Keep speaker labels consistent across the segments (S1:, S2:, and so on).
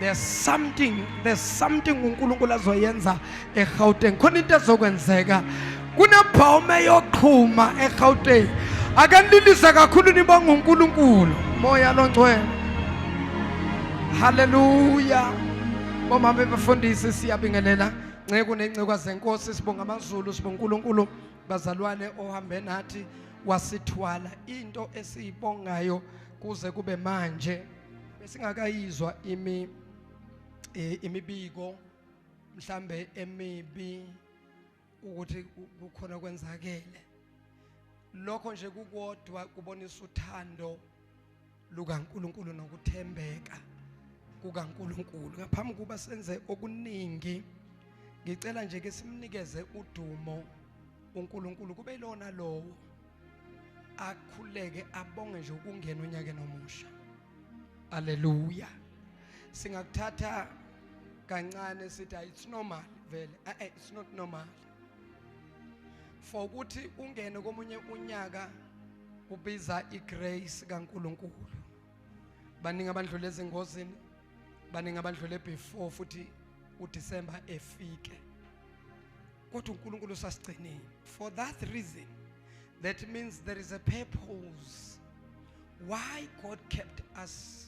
S1: There's something uNkulunkulu azoyenza eGauteng. Khona into ezokwenzeka. Kunebhawume yoqhuma eGauteng. Akanililisa kakhulu nibonga uNkulunkulu. Moya longcwele. Hallelujah. Bomama befundisi siyabingelela. Nceke nencekwa zenkosi sibonga amaZulu sibonga uNkulunkulu bazalwane ohambe nathi wasithwala into esiyibongayo kuze kube manje besingakayizwa imibiko mhlambe emibi ukuthi kukhona kwenzakele lokho nje kukodwa kubonisa uthando lukaNkulunkulu nokuthembeka kukaNkulunkulu ngaphambi kuba senze okuningi ngicela nje ke simnikeze udumo uNkulunkulu kube ilona lowo akhuleke abonge nje ukungena unyakeni omusha. Hallelujah. Singakuthatha kancane sithi it's normal vele it's not normal for ukuthi ungene komunye unyaka ubiza igrace kaNkulunkulu. Baningi abandlule ezingozini, baningi abandlule before futhi uDecember efike. Kodwa uNkulunkulu usasigcinile. For that reason, that means there is a purpose why God kept us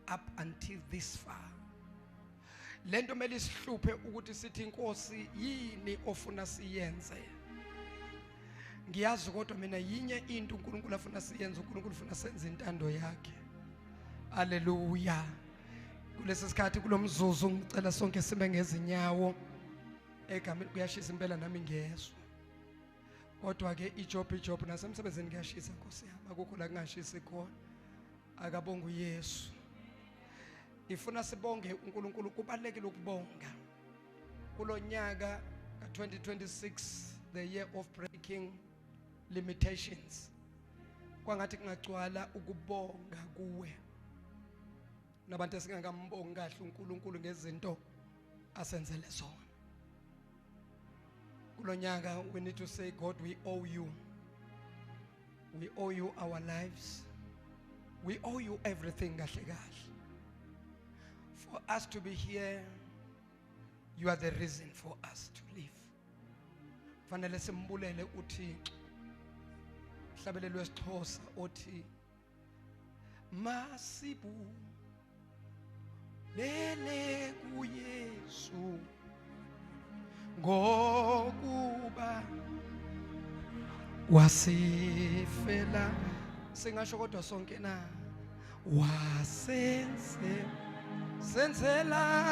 S1: up until this far. Lento mele isihluphe ukuthi sithi inkosi yini ofuna siyenze. Ngiyazi kodwa mina yinye into uNkulunkulu afuna siyenze, uNkulunkulu ufuna senze intando yakhe. Hallelujah. Kulesi sikhathi kulomzuzu ngicela sonke sibe ngezinyawo. Egameni kuyashisa impela nami ngiyezwa. Kodwa ke ijob nasemsebenzini kuyashisa Nkosi yami. Akukho la kungashisi khona. Akabonga uYesu. Ifuna sibonge uNkulunkulu kubalekile ukubonga. Kulonyaka ka2026 the year of breaking limitations. Kwangathi kungagcwala ukubonga kuwe. Nabantu esingakambongi kahle uNkulunkulu ngezinto asenzele zona. Kulonyaka we need to say God we owe you. We owe you our lives. We owe you everything kahle kahle. For us to be here, you are the reason for us to live. Fanele simbulele uThixo. Hlabelelo wesiXhosa othi masibu lele kuYesu ngokuba wasifela singasho kodwa sonke na senzela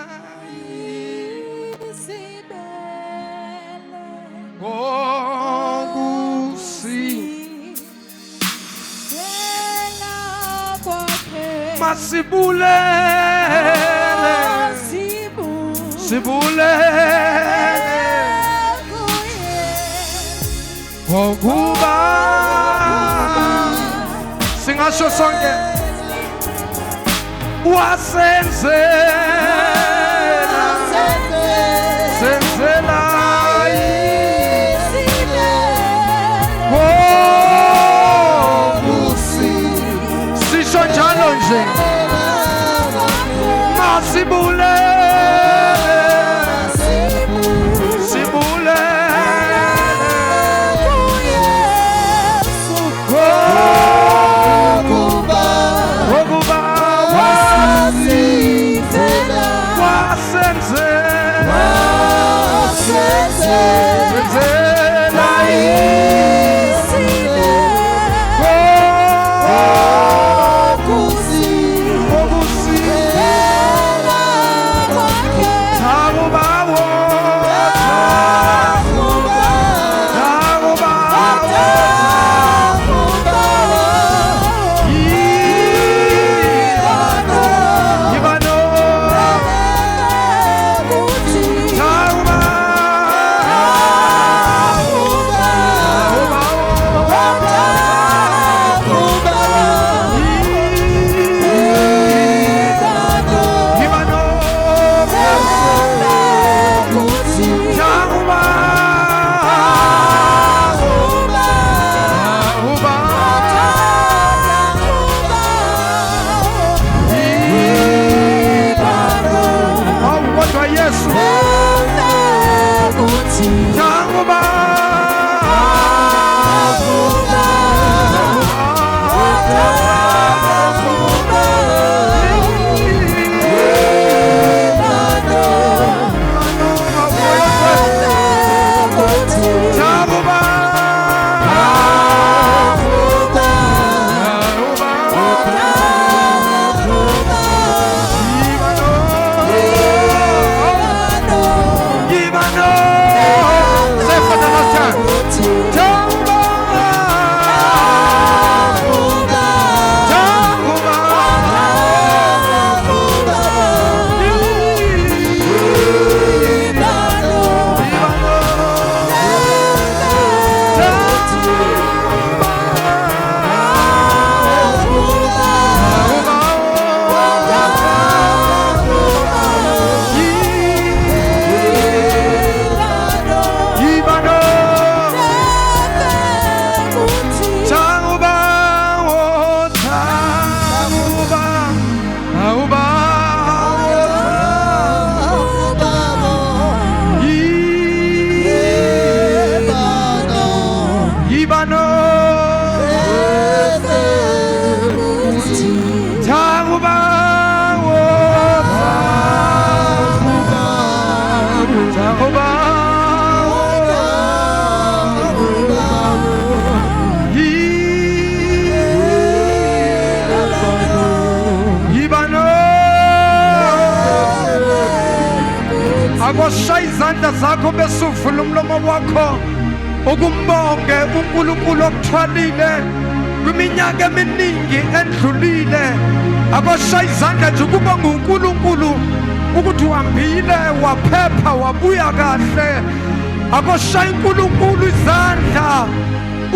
S1: isibele ngokusi masibule ngokuba singasho sonke senzela ngokusi sisho njalo nje masibule Akosha izandla zakho besuvula umlomo wakho ukumbonge uNkulunkulu okuthwalile kwiminyaka eminingi endlulile. Akosha izandla nje ukubonga uNkulunkulu ukuthi uhambile waphepha wabuya kahle. Akosha uNkulunkulu izandla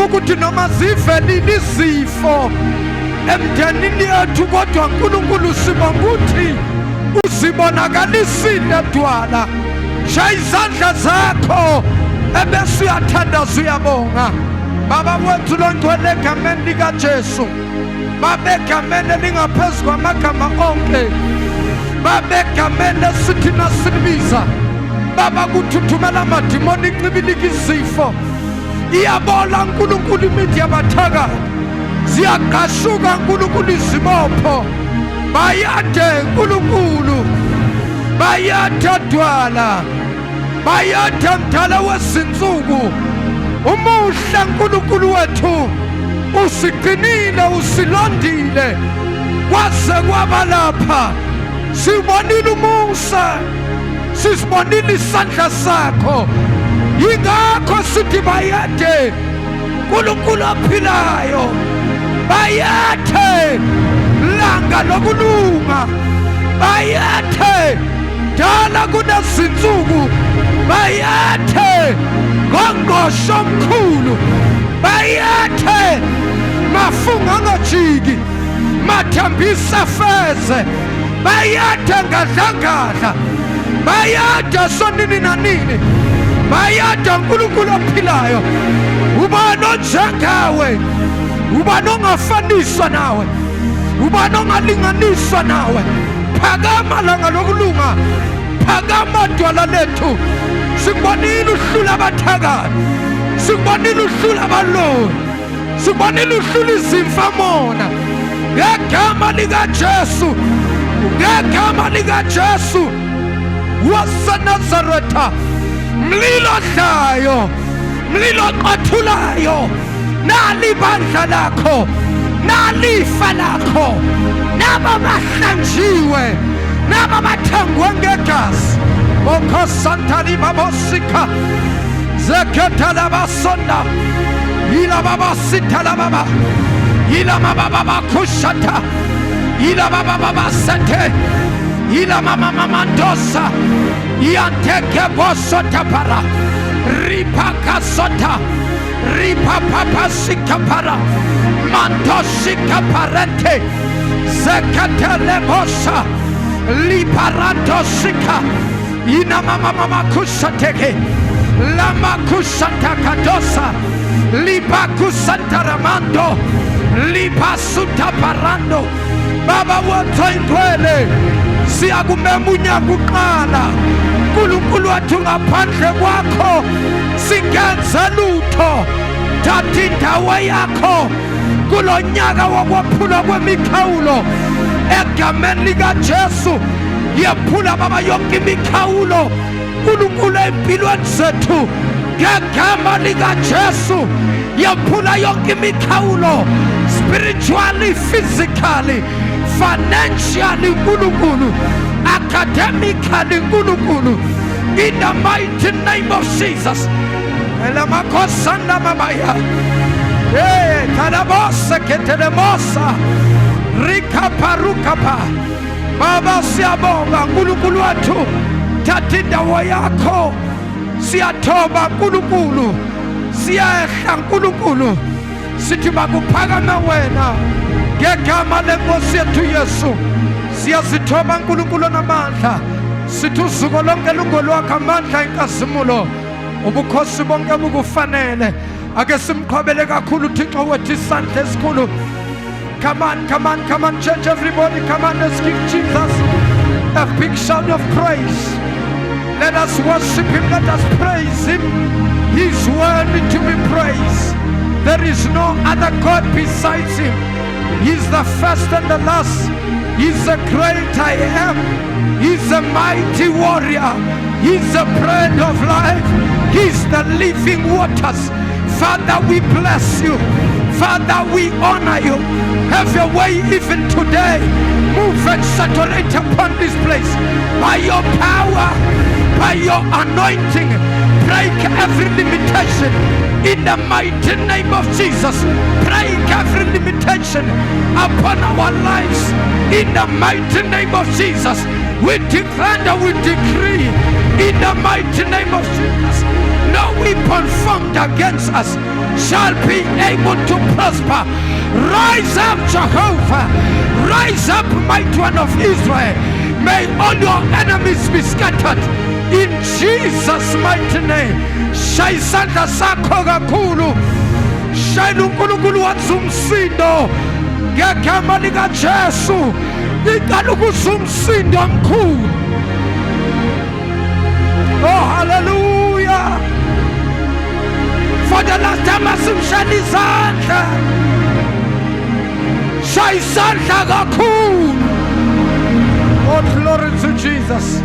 S1: ukuthi noma zivelile izifo emndenini yethu kodwa uNkulunkulu sibonga ukuthi uzibonakalisile Dwala. Shaya izandla zakho ebese uyathandaza uyabonga. Baba wethu longcwele egameni likaJesu, Baba egameni elingaphezu kwamagama onke, Baba egameni esithina silibiza, Baba kuthuthumela amadimoni incibilika izifo. Iyabola uNkulunkulu imithi yabathakathi, ziyaqashuka uNkulunkulu izibopho. Bayade uNkulunkulu, bayade Dwala, bayade mdala wezinsuku. Umuhle uNkulunkulu wethu, usiqinile usilondile kwaze kwaba lapha. Sibonile umusa, sisibonile isandla sakho. Yingakho sithi bayade uNkulunkulu ophilayo, bayade langa lokulunga, bayade dala kunezinsuku, bayade ngongqosho omkhulu, bayade mafunga ngajiki, mathambisa feze, bayade ngadlangadla, bayade sonini nanini, bayade uNkulunkulu ophilayo. Ubani onjengawe, ubani ongafaniswa nawe, ubani ongalinganiswa nawe. Phakama langa lokulunga, phakama Dwala lethu. Sikubonile uhlula abathakathi, sikubonile uhlula abaloni, sikubonile uhlula izimfamona. Ngegama likaJesu, ngegama likaJesu waseNazaretha, mlilo odlayo, mlilo oqathulayo, nali ibandla lakho, nali ifa lakho, naba bahlanjiwe, naba bathangwe ngegazi. Okosantali babosika zeketa labasonda ila babasita la baba ila mababa kushata ila baba sete ila mama mandosa yanteke bosota para ripa kasota ripa papa sika para mandosika parente zeketa lebosa liparanto sika ina mama kusateke lama kusanta kadosa lipa kusanta ramando lipa suta parando. Baba woto ingwele siyakumemunya kuqala uNkulunkulu wathi ngaphandle kwakho singenza lutho. Thatha indawo yakho kulonyaka wokwaphula kwemikhawulo egameni likaJesu. Yephula baba yonke imikhawulo uNkulunkulu empilweni zethu ngegama likaJesu. Yephula yonke imikhawulo spiritually, physically, financially uNkulunkulu, academically uNkulunkulu, in the mighty name of Jesus. Elamakosanda mamaya tanabosa ketelemosa rikaparukapa. Baba siyabonga uNkulunkulu wathu, thatha indawo yakho. Siyathoba uNkulunkulu, siyehla uNkulunkulu, sithi makuphakame wena ngegama lenkosi yethu Yesu. Siyazithoba uNkulunkulu namandla, sithi uzuko lonke lungolwakho amandla inkazimulo ubukhosi bonke bukufanele. Ake simqhobele kakhulu uThixo wethu isandla esikhulu. Come on, come on, come on, church, everybody, come on, let's give Jesus a big shout of praise. Let us worship him, let us praise him. He's worthy to be praised. There is no other God besides him. He's the first and the last. He's the great I am. He's the mighty warrior. He's the bread of life. He's the living waters. Father, we bless you. Father, we honor you. Have your way even today. Move and saturate upon this place by your power, by your anointing. Break every limitation in the mighty name of Jesus. Break every limitation upon our lives in the mighty name of Jesus. We declare and we decree in the mighty name of Jesus, no weapon formed against us shall be able to prosper. Rise up, Jehovah. Rise up, mighty one of Israel. May all your enemies be scattered in Jesus' mighty name. Shaya isandla sakho kakhulu. Shaya uNkulunkulu wathi umsindo ngegama likaJesu. Ngicela ukuzwa umsindo omkhulu. Oh, hallelujah. For the last time asimshaya izandla. Shaya isandla kakhulu. Oh, glory to Jesus.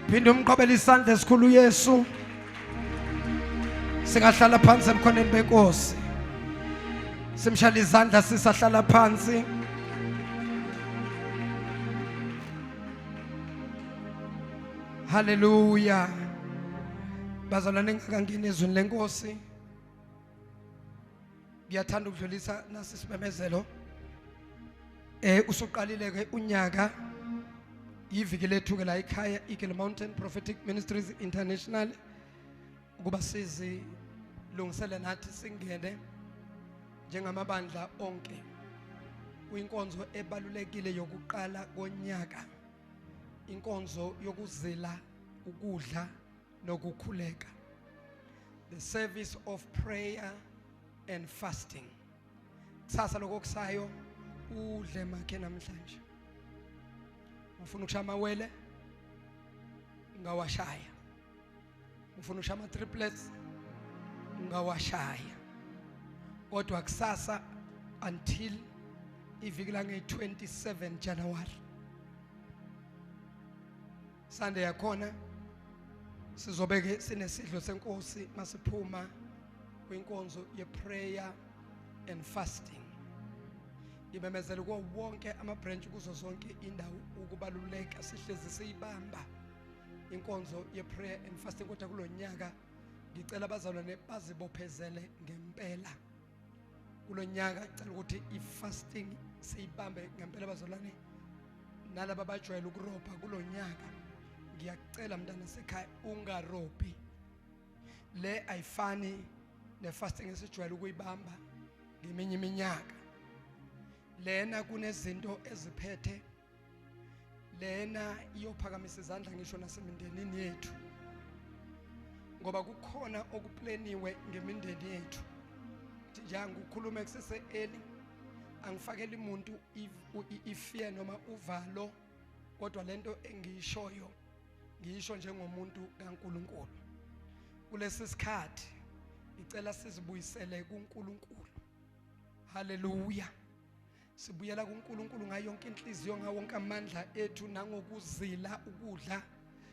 S1: Phinde umqhobela isandla esikhulu Yesu. Singahlala phansi emkhoneni benkosi. Simshaya izandla sisahlala phansi. Hallelujah. Bazalwane engakangeni ezweni lenkosi. Ngiyathanda ukudlulisa nasi sibemezelo. Usuqalile ke unyaka iviki lethu ke la ekhaya Eagle Mountain Prophetic Ministries International ukuba sizilungisele nathi singene njengamabandla onke kwinkonzo ebalulekile yokuqala konyaka, inkonzo yokuzila ukudla nokukhuleka, the service of prayer and fasting. Kusasa lokusayo udle makhe namhlanje. Ufuna ukushaya amawele ngawashaya. Ufuna ukushaya ama triplets ngawashaya. Kodwa kusasa until iviki lange 27 January Sunday yakhona sizobeke sinesidlo senkosi masiphuma kwinkonzo ye prayer and fasting. Ngimemezela kuwo wonke ama branch kuzo zonke indawo ukubaluleka sihlezi siyibamba inkonzo ye prayer and fasting. Kodwa kulonyaka ngicela abazalwane bazibophezele ngempela. Kulonyaka ngicela ukuthi ifasting siyibambe ngempela bazalwane. Nalabo abajwayele ukurobha kulonyaka ngiyacela mntana sekhaya ungarobhi. Le ayifani ne-fasting esijwayele ukuyibamba ngeminye iminyaka. Lena kunezinto eziphethe. Lena iyophakamisa izandla ngisho nasemindenini yethu. Ngoba kukhona okuplaniwe ngemindeni yethu. Njengokukhuluma kusese eli angifakeli umuntu ifear noma uvalo, kodwa lento engiyishoyo ngiyisho njengomuntu kaNkulunkulu. Kulesi sikhathi ngicela sizibuyisele kuNkulunkulu. Haleluya. Sibuyela kuNkulunkulu ngayo yonke inhliziyo, ngawo wonke amandla ethu, nangokuzila ukudla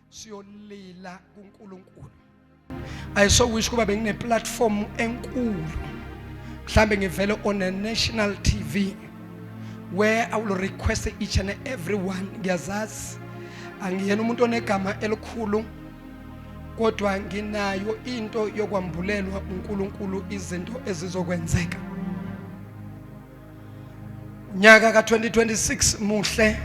S1: siyolila kuNkulunkulu. I so wish kuba bengine platform enkulu, mhlambe ngivele on a national TV, where I will request each and everyone. Ngiyazazi angiyena umuntu onegama elikhulu, kodwa nginayo into yokwambulelwa uNkulunkulu izinto ezizokwenzeka. Unyaka ka-2026 muhle,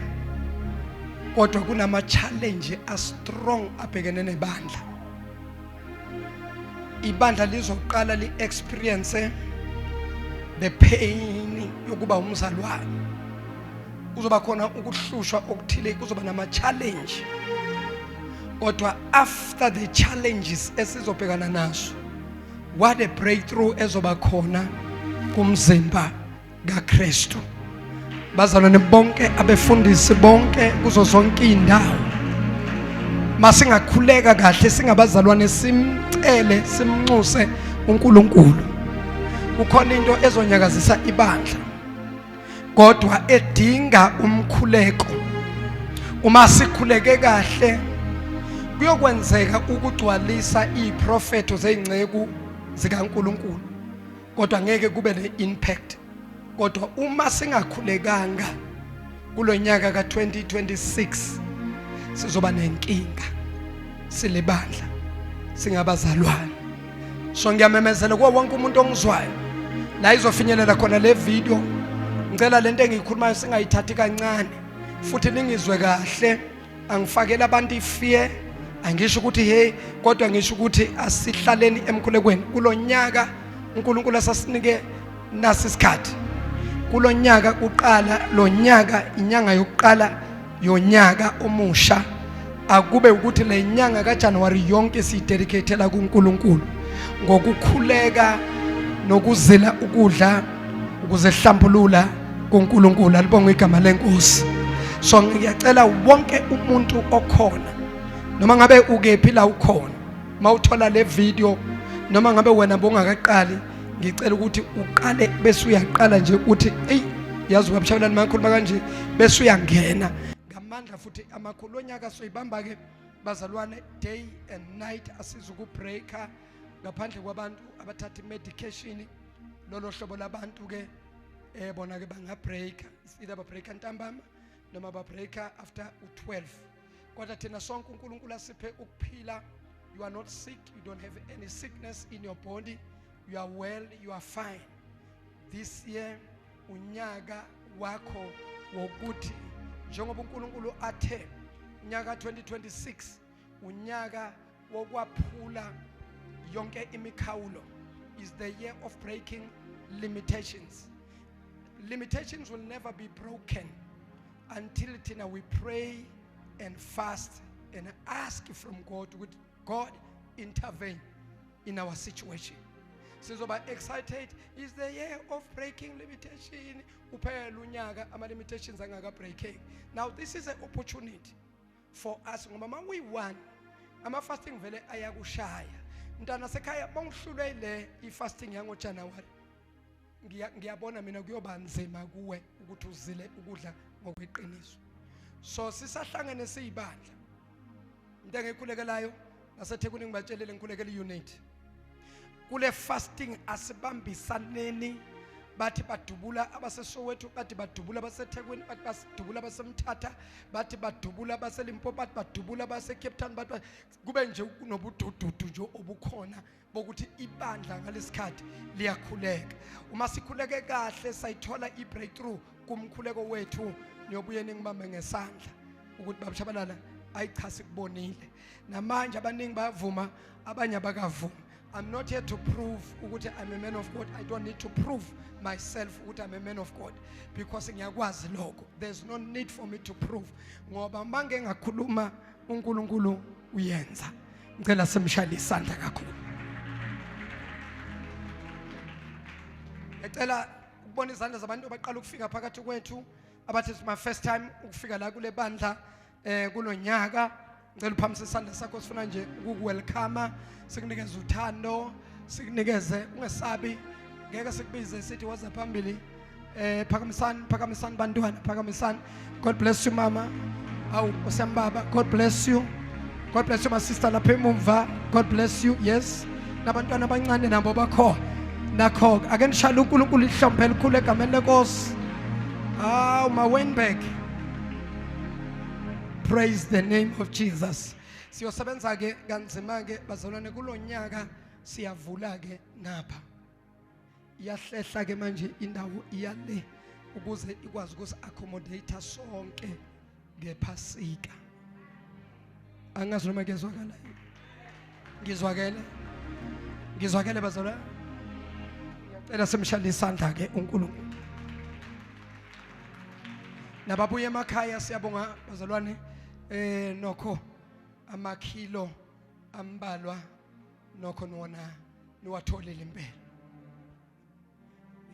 S1: kodwa kunama challenge a strong abhekene nebandla. Ibandla lizoqala li-experience the pain yokuba umzalwane. Kuzoba khona ukuhlushwa okuthile, kuzoba nama challenge. Kodwa after the challenges esizobhekana nazo, what a breakthrough ezoba khona kumzimba kaKristu. Bazalwane bonke, abefundisi bonke kuzo zonke indawo, masingakhuleka kahle singabazalwane simcele simnxuse uNkulunkulu. Kukhona into ezonyakazisa ibandla, kodwa edinga umkhuleko. Uma sikhuleke kahle kuyokwenzeka ukugcwalisa iprofeto zeingceku zikaNkulunkulu, kodwa ngeke kube ne-impact. Kodwa uma singakhulekanga kulonyaka ka-2026 sizoba nenkinga silebandla singabazalwane. So ngiyamemezela kuwo wonke umuntu ongizwayo la izofinyelela khona le video. Ngicela lento engiyikhulumayo singayithathi kancane, futhi ningizwe kahle. Angifakela abantu ifear, angisho ukuthi hey, kodwa ngisho ukuthi asihlaleni emkhulekweni. Kulonyaka uNkulunkulu asasinike nasi isikhathi. Kulonyaka uqala, lonyaka inyanga yokuqala yonyaka omusha, akube ukuthi le nyanga kaJanuary yonke siyidedicatela kuNkulunkulu ngokukhuleka nokuzila ukudla ukuzehlambulula kuNkulunkulu. Alibonge igama leNkosi. So ngiyacela wonke umuntu okhona, noma ngabe ukephi la ukhona, mawuthola le video, noma ngabe wena bongakaqali, ngicela ukuthi uqale bese uyaqala nje ukuthi hey, yazi ubabashabelani makhuluma kanje, bese uyangena ngamandla. Futhi amakhulu onyaka soyibamba ke bazalwane, day and night asizukubreaka ngaphandle kwabantu abathatha medication. Lolo hlobo labantu ke bona ke bangabreaka, either babreaka ntambama noma babreaka after u12. Kodwa thina sonke uNkulunkulu asiphe ukuphila. You are not sick, you don't have any sickness in your body, you are well, you are fine. This year unyaka wakho wokuthi njengoba uNkulunkulu athe unyaka 2026 unyaka wokwaphula yonke imikhawulo, is the year of breaking limitations. Limitations will never be broken until we pray and fast and ask from God, would God intervene in our situation. Sizoba excited. Is the year of breaking limitation. Uphela unyaka ama limitations angaka breaking. Now this is an opportunity for us. Ngoba we want ama fasting vele ayakushaya. Mntana sekhaya bongihlulwe le ifasting yango January. Ngiyabona mina kuyoba nzima kuwe ukuthi uzile ukudla ngokweqiniso. So sisahlangene siyibandla. Into engikhulekelayo naseThekwini ngibatshelele ngikhulekela iunity. Kule fasting asibambisaneni, bathi badubula abaseSoweto, bathi badubula abaseThekwini, bathi badubula abaseMthatha, bathi badubula abaseLimpopo, bathi badubula abaseCape Town, bathi kube nje kunobudududu nje obukhona bokuthi ibandla ngalesikhathi liyakhuleka. Uma sikhuleke kahle sayithola ibreakthrough kumkhuleko wethu, niyobuye ningibambe ngesandla ukuthi babashabalala ayichasi kubonile. Namanje abaningi bayavuma, abanye abakavuma. I'm not here to prove ukuthi I'm a man of God. I don't need to prove myself ukuthi I'm a man of God, because ngiyakwazi lokho. There's no need for me to prove. Ngoba mange ngakhuluma uNkulunkulu uyenza. Ngicela simshayile isandla kakhulu. Ngicela ukubona izandla zabantu abaqala ukufika phakathi kwethu abathi it's my first time ukufika la kule bandla kulonyaka. Ngicela uphamise isandla sakho sifuna nje ukuwelcome, sikunikeze uthando, sikunikeze ungesabi, ngeke sikubize sithi waza phambili. Phakamisani bantwana, phakamisani. God bless you mama. Awu usembaba, God bless you. God bless you my sister lapha emumva. God bless you. Yes. Nabantwana abancane nabo bakho. Nakho ake nishaya uNkulunkulu ihlombe elikhulu egameni lenkosi. Awu ma Weinberg. Praise the name of Jesus. Siyosebenza ke kanzima ke bazalwane kulonyaka siyavula ke napha. Iyahlehla ke manje indawo iyale ukuze ikwazi ukuthi accommodate sonke ngephasika. Angazi noma kezwakala. Ngizwakele bazalwane. Ngiyacela simshayile isandla ke uNkulunkulu. Nababuye emakhaya siyabonga bazalwane nokho amakilo ambalwa nokho nona niwatholile impela.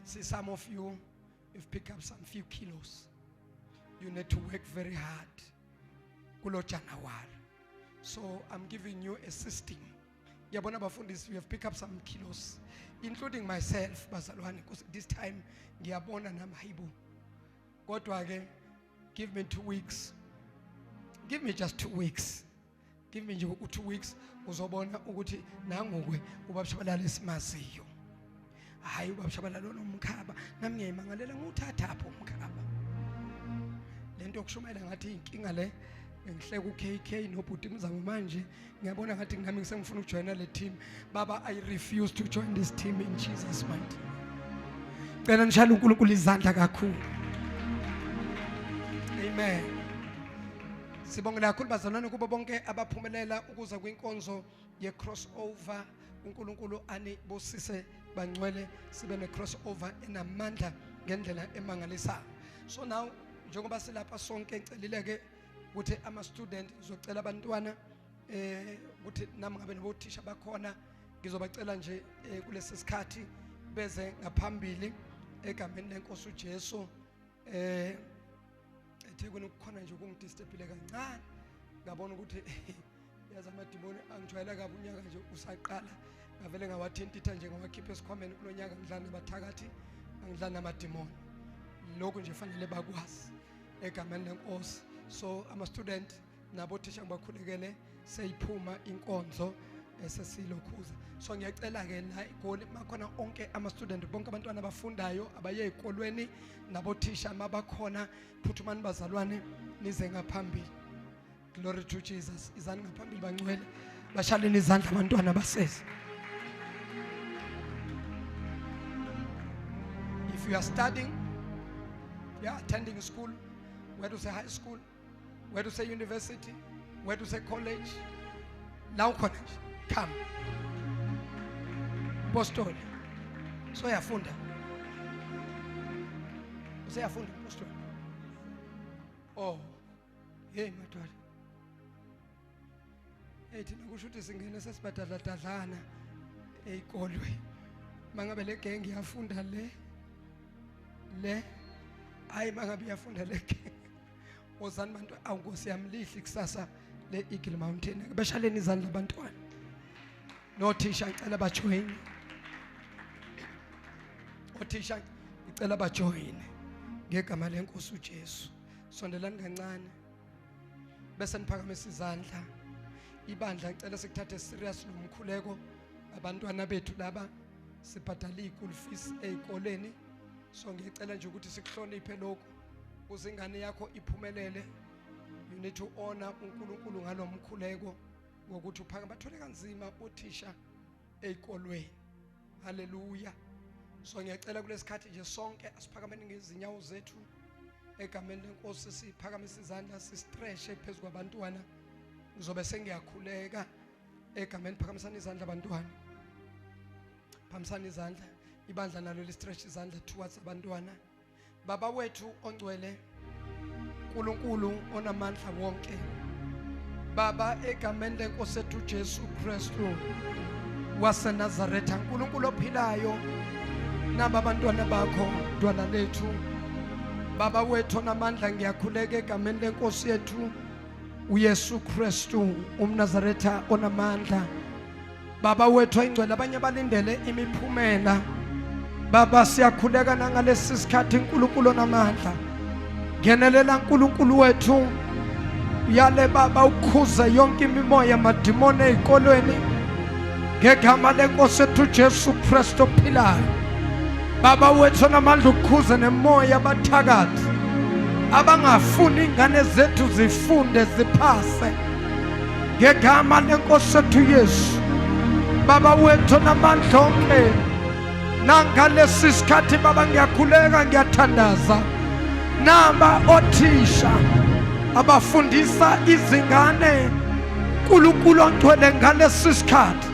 S1: See some of you you've picked up some few kilos. You need to work very hard. Kulo January. So I'm giving you a system. Yabona bafundisi, you have picked up some kilos, including myself bazalwane, because this time ngiyabona namahibu. Kodwa ke give me 2 weeks. Give me just 2 weeks. Give me 2 weeks uzobona ukuthi nangokwe ubabashabalala esimaziyo. Hayi ubabashabalala nomkhaba nami ngiyimangalela nguthatha apho umkhaba. Lento yokushumayela ngathi inkinga le ngihleka uKK nobhuti mzamo manje ngiyabona ngathi ngami ngisengifuna ukujoina le team. Baba, I refuse to join this team in Jesus mighty name. Cela nishaya uNkulunkulu izandla kakhulu. Amen. Sibongela kakhulu bazalwane kubo bonke abaphumelela ukuza kwinkonzo ye crossover. uNkulunkulu anibusise bangcwele sibe ne crossover enamandla ngendlela emangalisayo. So now njengoba silapha sonke ngicelileke ukuthi ama student ngizocela abantwana ukuthi nami ngabe nabothisha bakhona ngizobacela nje kulesi sikhathi beze ngaphambili egameni lenkosi uJesu. Ethekwini ukukhona nje ukungidistebile kancane ngabona ukuthi yazi amadimoni angijwayela kabi unyaka nje usaqala ngavele ngawathintitha nje ngawakhipha esikhwameni kulonyaka ngidlana nabathakathi angidlana namadimoni. Lokho nje fanele bakwazi egameni lenkosi. So ama student nabothisha ngibakhulekele seyiphuma inkonzo esesilokhuza. So ngiyacela ke la igoli makhona onke ama student bonke abantwana abafundayo abaye ezikolweni nabothisha mabakhona phuthumani bazalwane nize ngaphambili. Glory to Jesus. Izani ngaphambili bangcwele bashaleni izandla abantwana basese. If you are studying, you are attending school, where to say high school, where to say university, where to say college, now college, come. Apostol. So yafunda. So yafunda apostol. Oh. Hey madodana. Thina kusho ukuthi singene sesibadadladlana ezikolwe. Mangabe le gang iyafunda le hayi mangabe iyafunda le gang. Ozani bantu awunkosi yamlihle kusasa le Eagle Mountain. Beshaleni izandla abantwana. Nothisha ngicela bajoin. Othisha ngicela bajoin ngegama lenkosi uJesu. Sondelani kancane. Bese niphakamisa izandla. Ibandla ngicela sikuthathe serious nomkhuleko abantwana bethu laba sibhadala ischool fees ezikoleni. So ngicela nje ukuthi sikuhloniphe lokho ukuze ingane yakho iphumelele. You need to honor uNkulunkulu ngalomkhuleko ngokuthi uphaka bathole kanzima othisha ezikolweni. Hallelujah. So ngiyacela kulesikhathi nje sonke asiphakameni ngezinyawo zethu egameni lenkosi siphakamisa izandla sistretche phezulu kwabantwana. Ngizobe sengiyakhuleka egameni phakamisani izandla abantwana. Phakamisani izandla ibandla nalo listretch izandla towards abantwana. Baba wethu ongcwele uNkulunkulu onamandla wonke. Baba egameni lenkosi ethu Jesu Kristu waseNazaretha, uNkulunkulu ophilayo naba abantwana bakho dwala lethu. Baba wethu onamandla, ngiyakhuleka egameni lenkosi yethu uYesu Kristu umNazaretha onamandla. Baba wethu oyingcwele, abanye balindele imiphumela. Baba siyakhuleka nangalesi sikhathi uNkulunkulu onamandla. Ngenelela uNkulunkulu wethu, yale Baba ukhuze yonke imimoya madimoni ezikolweni ngegama lenkosi yethu Jesu Kristu ophilayo. Baba wethu onamandla, ukhuze nemoya abathakathi abangafuni ingane zethu zifunde ziphase ngegama lenkosi yethu Yesu. Baba wethu onamandla onke, nangalesi sikhathi Baba ngiyakhuleka, ngiyathandaza namba othisha abafundisa izingane uNkulunkulu ongcwele ngalesi sikhathi.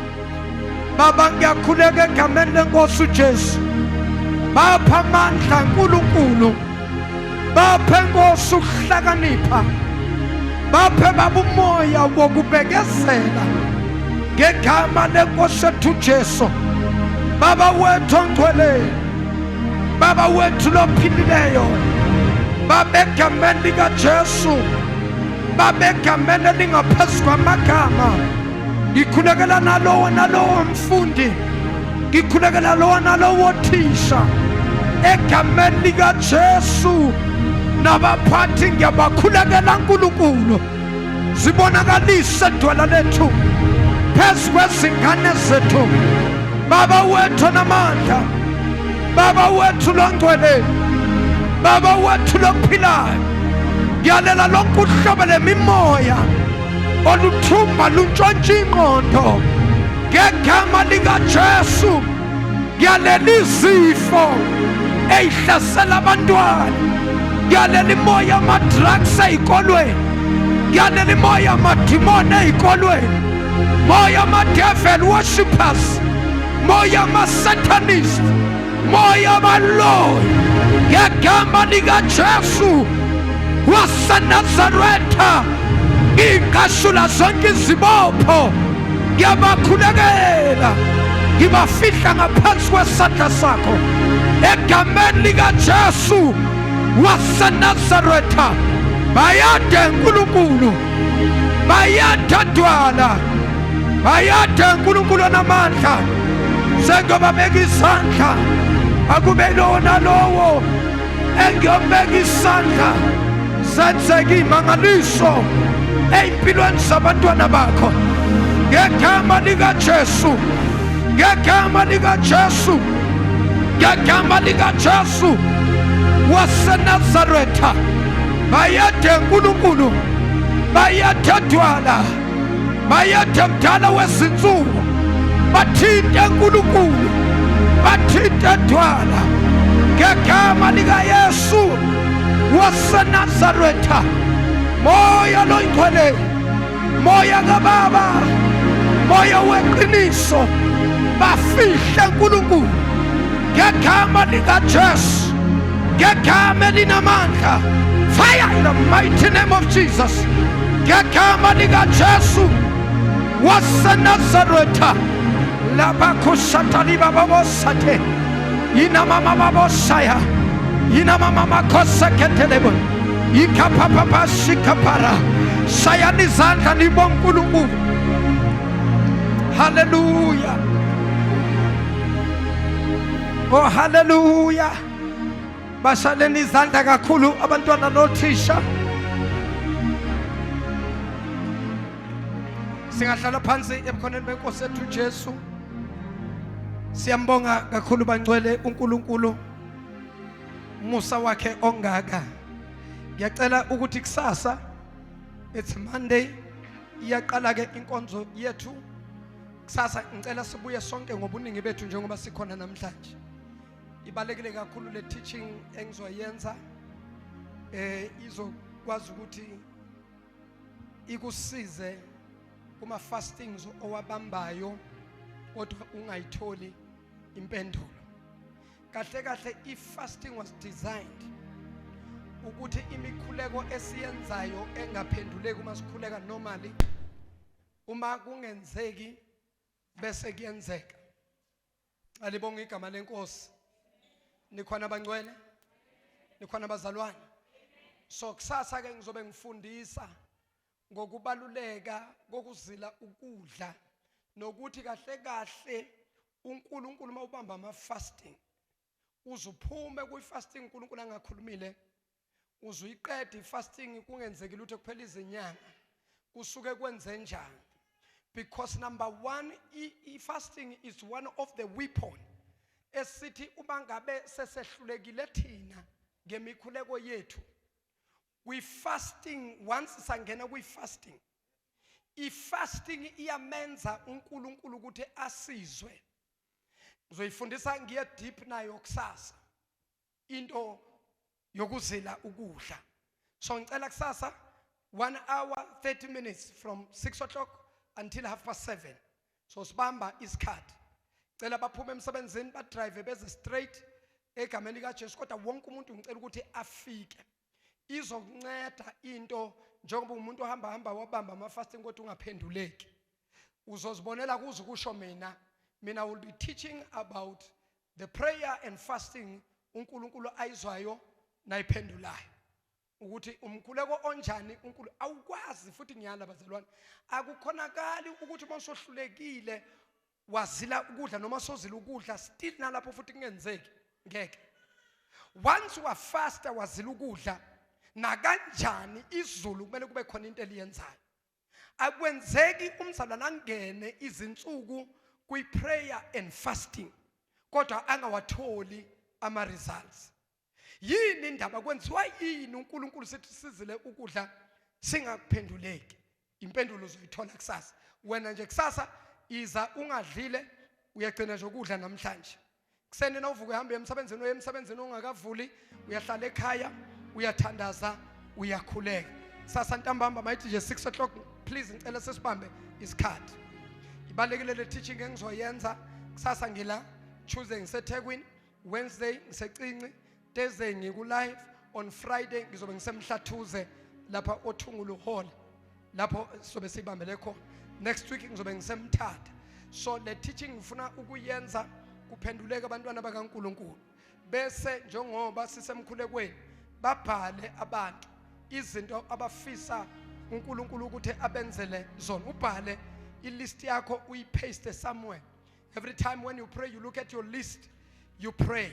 S1: Baba ngiyakhuleka egameni lenkosi uJesu, bapha amandla uNkulunkulu, baphe Nkosi ukuhlakanipha, baphe Baba umoya wokubekezela ngegama lenkosi yethu Jesu. Baba wethu ongcwele, Baba wethu lophilileyo, Baba egameni likaJesu, Baba egameni elingaphezu kwamagama, ngikhulekela nalowo mfundi, ngikhulekela nalowo thisha egameni likaJesu. Nabaphathi ngiyabakhulekela uNkulunkulu, zibonakalise dwala lethu phezu kwezingane zethu. Baba wethu onamandla, Baba wethu longcwele, Baba wethu lophilayo, ngiyalela lonke uhlobo lemimoya oluthumba luntshontshe ingqondo ngegama likaJesu. Ngiyalela izifo eyihlasela abantwana, ngiyalela imoya ama-drugs ezikolweni, ngiyalela imoya amadimoni ezikolweni, moya ama-devil worshippers, moya ama-satanist, moya abaloyi ngegama likaJesu waseNazaretha. Ngingashula zonke izibopho, ngiyabakhulekela, ngibafihla ngaphansi kwesandla sakho egameni likaJesu waseNazaretha. Bayade uNkulunkulu, bayade dwala, bayade uNkulunkulu onamandla. Sengiyobabeka isandla, akube lona lowo engiyobeka isandla, senzeka imangaliso ezimpilweni zabantwana bakho ngegama likaJesu, ngegama likaJesu, ngegama likaJesu waseNazaretha. Bayade uNkulunkulu, bayade dwala, bayade mdala wezinsuku, bathinte uNkulunkulu, bathinte dwala ngegama likaYesu waseNazaretha. Moya loyingcwele, moya kaBaba, moya weqiniso, bafihle uNkulunkulu ngegama likaJesu, ngegama elinamandla. Fire in the mighty name of Jesus, ngegama likaJesu waseNazaretha. Labakushatali babosate, inamama babosaya, inamama koseketelebo, ikapapa shikapara, sayani zandla nibonkulunkulu. Hallelujah. Oh hallelujah. Basaleni izandla kakhulu abantwana nothisha. Singahlala phansi ebukhoneni benkosi yethu Jesu. Siyambonga kakhulu bangcwele uNkulunkulu, umusa wakhe ongaka. Ngiyacela ukuthi kusasa, it's Monday, iyaqala ke inkonzo yethu. Kusasa ngicela sibuye sonke ngobuningi bethu njengoba sikhona namhlanje. Ibalekile kakhulu le teaching engizoyenza, izokwazi ukuthi ikusize kuma fastings owabambayo kodwa ungayitholi impendulo. Kahle kahle fasting was designed ukuthi imikhuleko esiyenzayo engaphenduleki uma sikhuleka normally, uma kungenzeki bese kuyenzeka. Alibonga igama lenkosi. Nikhona abangcwele? Nikhona abazalwane? So kusasa ke ngizobe ngifundisa ngokubaluleka kokuzila ukudla nokuthi kahle kahle uNkulunkulu mawubamba ama fasting uzuphume kuyi fasting uNkulunkulu angakhulumile uzuyiqeda ifasting kungenzeki lutho kuphela izinyanga kusuke kwenze njani because number 1 fasting is one of the weapon esithi uma ngabe sesehlulekile thina ngemikhuleko yethu we fasting once sangena kwi fasting ifasting iyamenza uNkulunkulu ukuthi asizwe ngizoyifundisa ngiye deep nayo kusasa into yokuzila ukudla so ngicela kusasa 1 hour 30 minutes from 6 o'clock until 7:30 so sibamba isikhathi cela baphume emsebenzini ba drive beze straight egameni kaJesu kodwa wonke umuntu ngicela ukuthi afike izokunceda into njengoba umuntu ohamba wabamba ama fasting kodwa ungaphenduleki uzozibonela kuze kusho mina will be teaching about the prayer and fasting uNkulunkulu ayizwayo nayiphendulayo ukuthi umkhuleko onjani uNkulunkulu awukwazi futhi ngiyala bazalwane akukhonakali ukuthi mawusohlulekile wazila ukudla noma sozila ukudla still nalapho futhi kungenzeki ngeke once wa fasta wazila ukudla na kanjani izulu kumele kube khona into eliyenzayo akwenzeki umzalwana angene izinsuku kwi prayer and fasting kodwa angawatholi ama results yini indaba kwenziwa yini uNkulunkulu sithi sizile ukudla singakuphenduleki impendulo uzoyithola kusasa wena nje kusasa iza ungadlile uyagcina nje ukudla namhlanje kusene na uvuka uhamba emsebenzini ungakavuli uyahlala ekhaya uyathandaza uyakhuleka sasa ntambama mayithi nje 6 o'clock please ngicela sesibambe isikhathi ibalekile le teaching engizoyenza kusasa ngila Tuesday ngiseThekwini Wednesday ngiseCinci Thursday ngiku live on Friday ngizobe ngisemhlathuze lapha oThungulu Hall lapho sobe sibambele khona next week ngizobe ngisemthatha so le teaching ngifuna ukuyenza kuphenduleka abantwana bakaNkulunkulu bese njengoba sisemkhulekweni babhale abantu izinto abafisa uNkulunkulu ukuthi abenzele zona ubhale ilist yakho uyipaste somewhere every time when you pray you look at your list you pray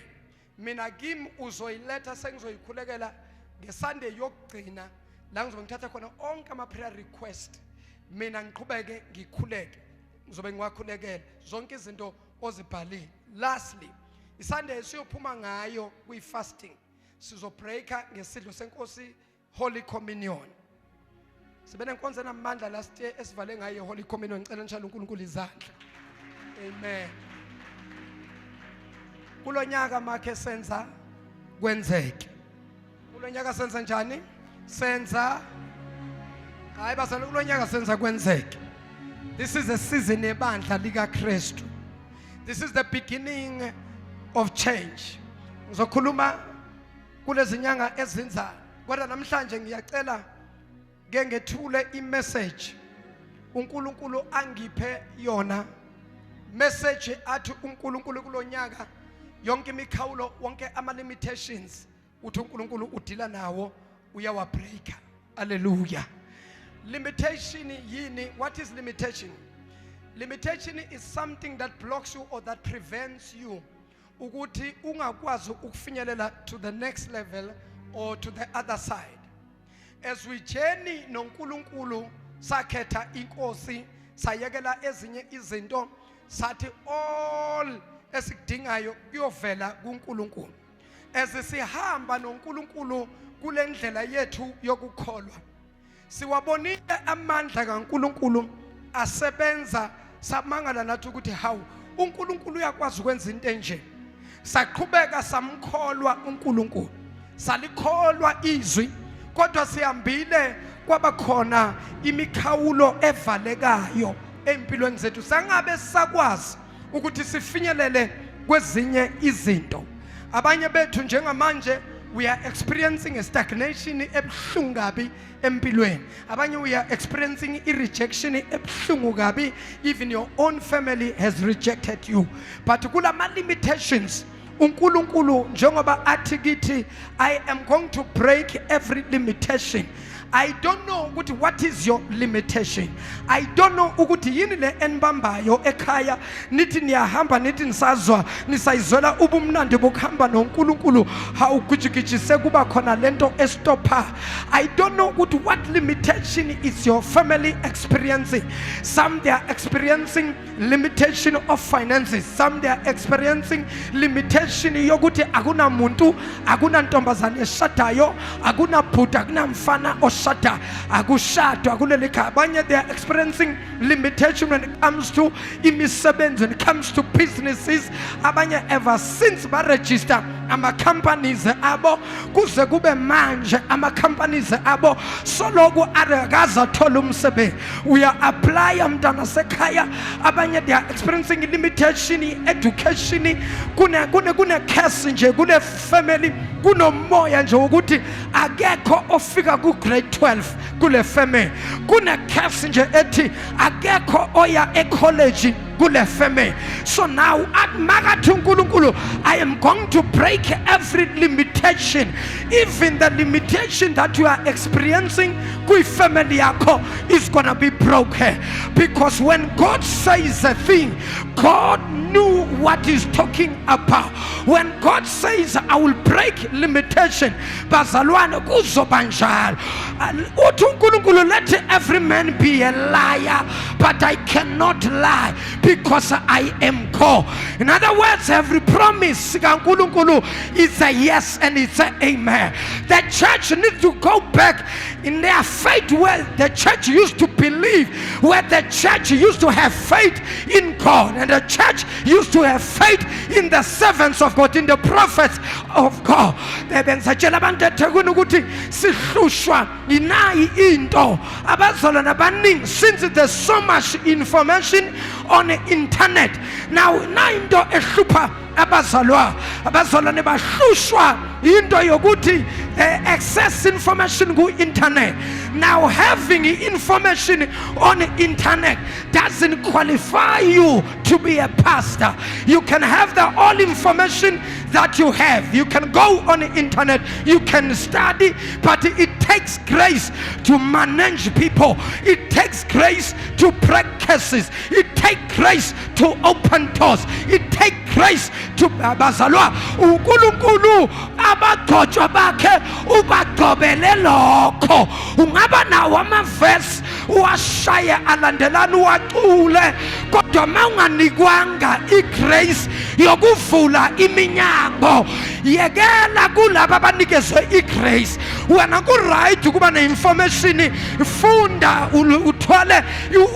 S1: mina kimi uzoyileta sengizoyikhulekela ngeSunday yokugcina la ngizobe ngithatha khona onke ama prayer request mina ngiqhubeke ngikhuleke ngizobe ngiwakhulekela zonke izinto ozibhalile lastly iSunday siyophuma ngayo kwi fasting sizobreaka ngesidlo senkosi Holy Communion sibe nenkonzo namandla last year esivale ngayo Holy Communion ngicela njalo uNkulunkulu izandla amen kulonyaka makhe senza kwenzeke kulonyaka senza njani senza hayi bazalwane kulonyaka senza kwenzeke this is a season ebandla lika Kristu this is the beginning of change ngizokhuluma kulezi nyanga ezinzayo kodwa namhlanje ngiyacela ngengethule imessage uNkulunkulu angiphe yona message athi uNkulunkulu kulonyaka yonke imikhawulo wonke ama limitations uthi uNkulunkulu udila nawo uyawa break hallelujah limitation yini what is limitation limitation is something that blocks you or that prevents you ukuthi ungakwazi ukufinyelela to the next level or to the other side as we journey noNkulunkulu sakhetha inkosi sayekela ezinye izinto sathi all esikudingayo kuyovela kuNkulunkulu esisihamba noNkulunkulu kule ndlela yethu yokukholwa siwabonile amandla kaNkulunkulu asebenza samangala nathi ukuthi hawu uNkulunkulu uyakwazi ukwenza into enje saqhubeka samkholwa uNkulunkulu salikholwa izwi kodwa sihambile kwabakhona imikhawulo evalekayo empilweni zethu sangabe sakwazi ukuthi sifinyelele kwezinye izinto abanye bethu njengamanje we are experiencing a stagnation ebhlungu kabi empilweni abanye we are experiencing a rejection ebhlungu kabi even your own family has rejected you but kulama limitations uNkulunkulu njengoba athi kithi I am going to break every limitation. I don't know what is your limitation. I don't know ukuthi yini le enibambayo ekhaya nithi niyahamba nithi nisazwa nisayizwela ubumnandi bokuhamba noNkulunkulu hawugujigijise kuba khona lento estopha. I don't know what limitation is your family experiencing. Some they are experiencing limitation of finances. Some they are experiencing limitation yokuthi akuna muntu, akuna ntombazane eshadayo, akuna bhuti, akuna mfana shata akushado akuleleka. Abanye they are experiencing limitation when it comes to imisebenzi, when it comes to businesses. Abanye ever since ba register ama companies abo kuze kube manje ama companies abo soloku aragaza thola umsebenzi. We are apply umntana sekhaya. Abanye they are experiencing limitation in education. Kune curse nje kule family, kunomoya nje ukuthi akekho ofika ku grade 12 kule family. Kuna curse nje ethi akekho oya e-college kule family. So now at Magathi uNkulunkulu, I am going to break every limitation, even the limitation that you are experiencing kwi family yako is gonna be broken, because when God says a thing, God knew what he's talking about. When God says I will break limitation, bazalwane kuzobanjalo. Uthi uNkulunkulu, let every man be a liar, but I cannot lie because I am God. In other words, every promise kaNkulunkulu is a yes and it's an amen. The church needs to go back in their faith where the church used to believe, where the church used to have faith in God, and the church used to have faith in the servants of God, in the prophets of God. Bebenzatshela abantu eThekwini ukuthi sihlushwa inayi into abazalwana abaningi, since there's so much information on the internet. Now into ehlupha abazalwane bahlushwa into yokuthi access information ku internet. Now having information on the internet doesn't qualify you to be a pastor. You can have the all information that you have. You can go on the internet, you can study, but it takes grace to manage people. It takes grace to break cases. It takes grace to open doors. It takes grace to bazalwa uNkulunkulu abagcotshwa bakhe ubagcobele lokho. Ungaba nawo amavesi uwashaye alandelana uwacule, kodwa mawunganikwanga igrace yokuvula iminyango, yekela kulabo abanikezwe igrace. Wena ku right kuba ne information, funda uthwale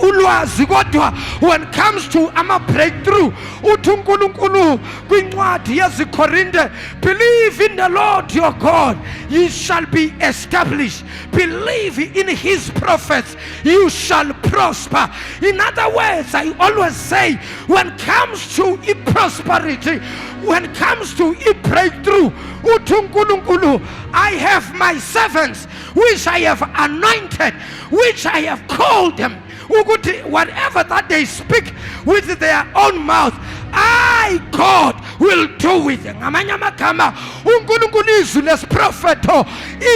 S1: ulwazi, kodwa when it comes to ama breakthrough uthi uNkulunkulu kwincwadi yeziKorinte, believe in the Lord your God, ye shall be established. Believe in his prophets, you shall prosper. In other words, I always say, when it comes to prosperity, when it comes to breakthrough, I have my servants which I have anointed, which I have called them. Whatever that they speak with their own mouth, I, God, will do with them. Ngamanye amagama, uNkulunkulu izwi lesiprofeto,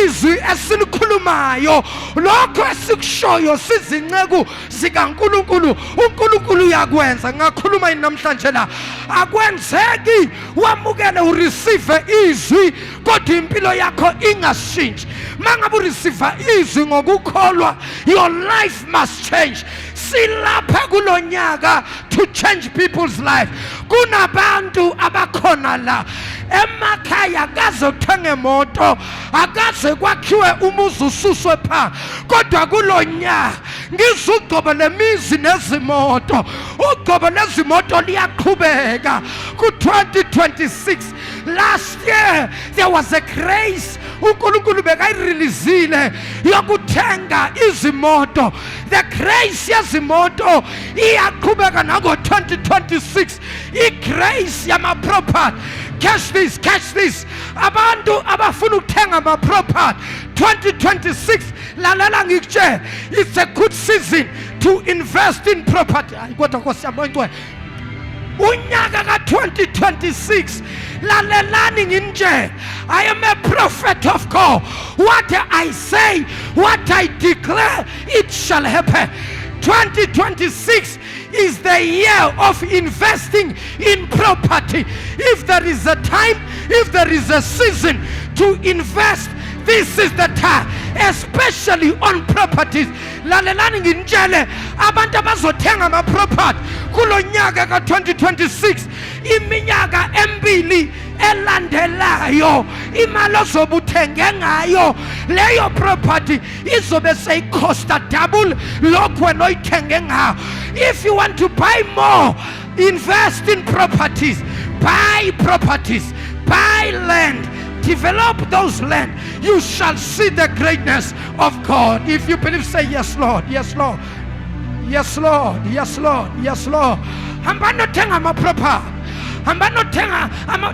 S1: izwi esilikhulumayo, lokho esikushoyo sizinceku zikaNkulunkulu, uNkulunkulu uyakwenza. Ngakhuluma yini namhlanje la? Akwenzeki wamukele ureceive izwi kodwa impilo yakho ingashintshi. Mangabe ureceive izwi ngokukholwa, your life must change. Silapha kulonyaka to change people's life. Kunabantu abakhona la emakhaya akaze uthenge imoto, akaze kwakhiwe umuzi ususwe pha, kodwa kulonyaka ngizugcobo lemizi nezimoto. Ugcobo lezimoto liyaqhubeka ku 2026. Last year there was a grace uNkulunkulu bekayireleasile yokuthenga izimoto. The grace yazimoto iyaqhubeka nango 2026. I-grace yama property. Catch this, catch this. Abantu abafuna ukuthenga ama property 2026, lalela ngikutshela, it's a good season to invest in property. Kodwa Nkosi yami unyaka ka 2026 lalelani nginje. I am a prophet of God. What I say, what I declare, it shall happen. 2026 is the year of investing in property. If there is a time, if there is a season to invest, this is the time, especially on properties. Lalelani nginjele abantu abazothenga ama property kulo nyaka ka 2026, iminyaka embili elandelayo, imali ozobuthenge ngayo leyo property izobe seyikhosta double lokho wena oyithenge ngayo. If you want to buy more, invest in properties, buy properties, buy land, develop those land. You shall see the greatness of God. If you believe, say yes, Lord. Yes, Lord. Yes, Lord. Yes, Lord. Yes, Lord. Hamba nothenga ama property. Hamba nothenga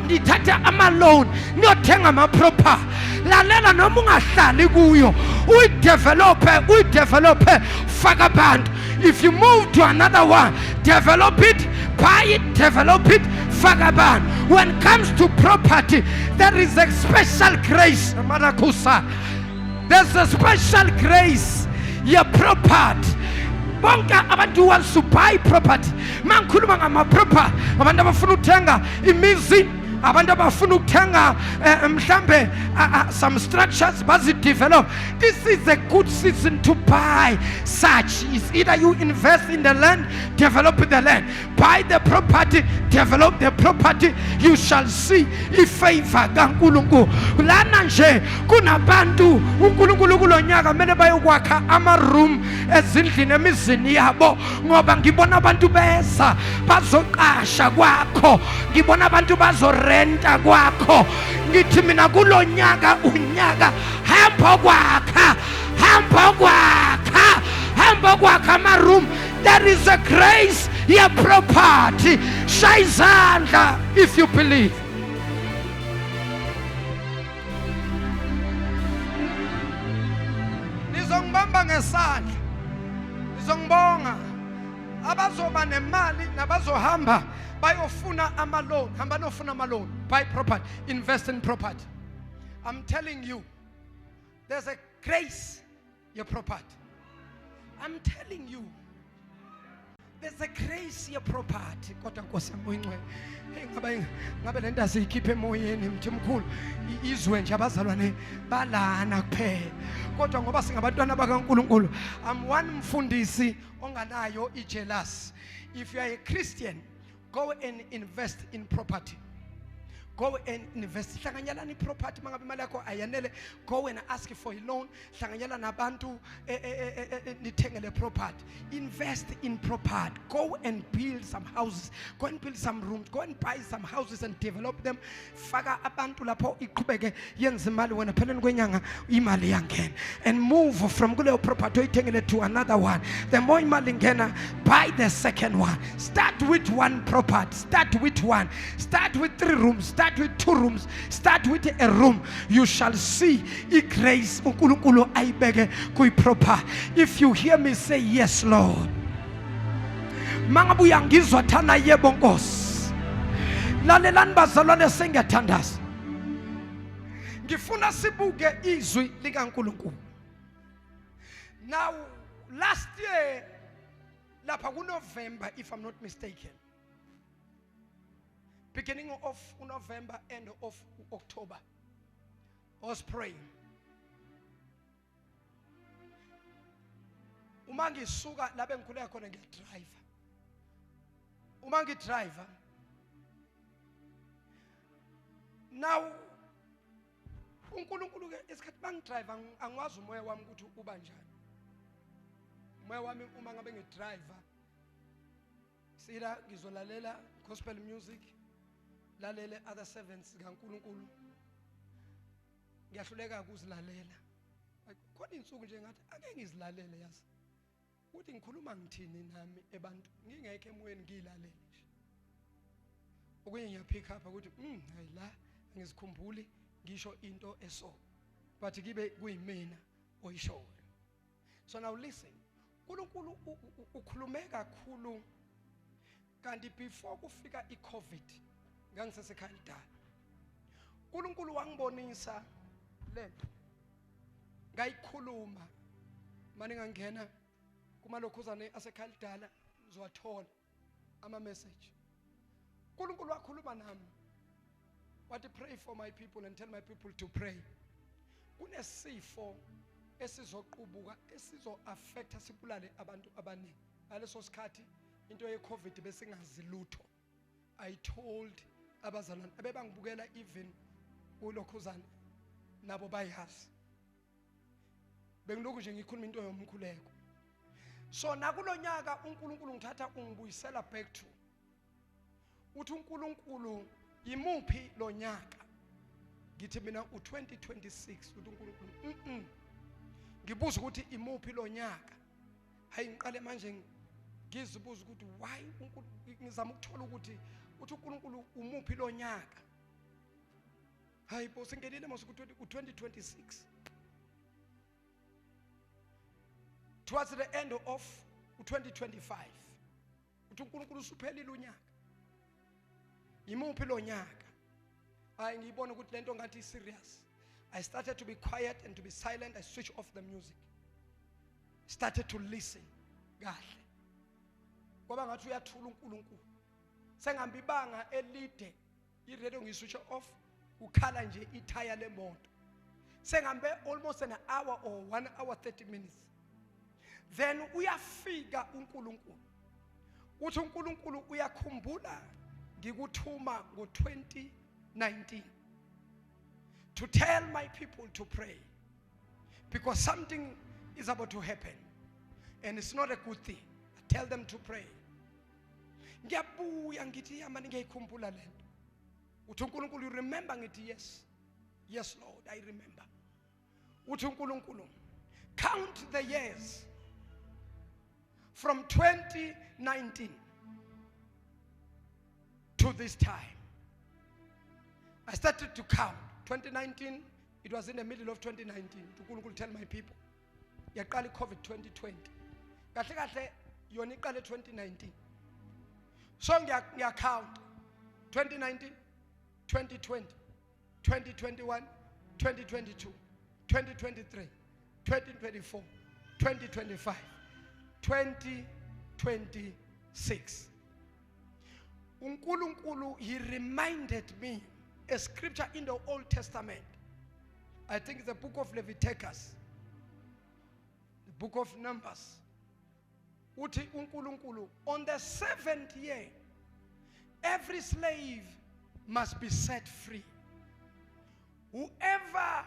S1: nithatha ama loan niyothenga ama property. Lalela noma ungahlali kuyo, uyidevelop faka abantu. If you move to another one, develop it, buy it, develop it, faka abantu. When it comes to property, there is a special grace. There's a special grace. Your property. Bonka abantu wants to buy property. Mankhuluma ngama property. Abantu abafuna ukuthenga imizi, abantu abafuna ukuthenga mhlambe some structures bazi develop. This is a good season to buy such. It's either you invest in the land, develop the land, buy the property, develop the property. You shall see ifavor kaNkulunkulu. Lana nje kunabantu uNkulunkulu kulonyaka mele bayokwakha ama room ezindlini emizini yabo, ngoba ngibona abantu beza bazoqasha kwakho, ngibona abantu bazorenta kwakho. Ngithi mina kulonyaka unyaka hamba kwakha ama room. There is a grace, your property. Shayizandla if you believe. Nizongibamba ngesandla. Nizongibonga. Abazoba nemali nabazohamba bayofuna ama loan. Hamba nofuna ama loan. Buy property, invest in property. I'm telling you, there's a grace, your property. I'm telling you, there's a grace, your property. Kodwa Nkosi yami oyingcwele. Ngabe lento asiyikhiphe emoyeni mthimkhulu. Izwe nje abazalwane balana kuphela. Kodwa ngoba singabantwana bakaNkulunkulu, I'm one mfundisi onganayo ijealous. If you are a Christian, go and invest in property. Go and invest. Hlanganyelani property mangabe imali yakho ayanele, go and ask for a loan. Hlanganyela nabantu nithengele property. Invest in property. Go and build some houses. Go and build some rooms. Go and buy some houses and develop them. Faka abantu lapho iqhubeke yenze imali wena pheleni kwenyanga imali yangena. And move from kuleyo property oyithengele to another one. The more imali ngena, buy the second one. Start with one property. Start with one. Start with 3 rooms. Start with 2 rooms, start with a room. You shall see a grace uNkulunkulu ayibeke kuyi proper. If you hear me say yes, Lord. Mangabe uyangizwa thana yebo Nkosi. Lalelani bazalwane sengathandaza. Ngifuna sibuke izwi likaNkulunkulu. Now last year lapha ku November, if I'm not mistaken, beginning of November, end of October, I was praying. Uma ngisuka la bengikhuleka khona ngidriver. Uma ngidriver. Now uNkulunkulu ke isikhathi bangidriver angwazi umoya wami ukuthi uba njani. Umoya wami uma ngabe ngidriver sila ngizolalela gospel music, lalele other servants kaNkulunkulu, ngiyahluleka ukuzilalela. Khona insuku nje ngathi ake ngizilalele yazi ukuthi ngikhuluma ngithini nami ebantu ngingeke emoyeni ngiyilalele nje. Okunye ngiyapick up ukuthi hayi la ngizikhumbuli ngisho into eso, but kibe kuyimina oyishoyo. So now listen, uNkulunkulu ukhulume kakhulu kanti before kufika iCovid ngangisesekhaya lidala uNkulunkulu wangibonisa lento ngayikhuluma manje ngangena kumalokhuzane asekhaya lidala ngizowathola ama message uNkulunkulu wakhuluma nami wathi pray for my people and tell my people to pray kunesifo esizoqubuka esizo affecta sibulale abantu abaningi ngaleso sikhathi into yeCovid besingazi lutho I told abazalwane abebangibukela even kulokhuzana nabo bayazi bengilokhu nje ngikhuluma into yomkhuleko so nakulonyaka uNkulunkulu ngithatha ungibuyisela back to uthi uNkulunkulu yimuphi lo nyaka ngithi mina u2026 uthi uNkulunkulu ngibuza ukuthi imuphi lo nyaka hayi ngiqale manje ngizibuza ukuthi why ngizama ukuthola ukuthi uthi uNkulunkulu umuphi lo nyaka hayi bo singenile mase ku2026 towards the end of 2025 uthi uNkulunkulu usuphelile unyaka imuphi lo nyaka hayi ngiyibona ukuthi lento ngathi serious I started to be quiet and to be silent. I switched off the music. Started to listen. Kahle. Ngoba ngathi uyathula uNkulunkulu. Sengihambe ibanga elide. I-radio ngiswitch off. Ukhala nje ithaya lemoto. Sengihambe almost an hour or 1 hour 30 minutes. Then uyafika uNkulunkulu. Uthi uNkulunkulu uyakhumbula ngikuthuma ngo2019. To tell my people to pray because something is about to happen and it's not a good thing. I tell them to pray. Ngiyabuya ngithi yama ngiyikhumbula lento. Uthi uNkulunkulu you remember ngithi yes. Yes Lord, I remember. Uthi uNkulunkulu count the years from 2019 to this time. I started to count. 2019, it was in the middle of 2019. To tell my people. Yaqala iCovid 2020. Kahle kahle yona iqale 2019. So ngiya count 2019, 2020, 2021, 2022, 2023, 2024, 2025, 2026. uNkulunkulu he reminded me a scripture in the Old Testament. I think it's the book of Leviticus, the book of Numbers. Uthi uNkulunkulu on the 7th year every slave must be set free. Whoever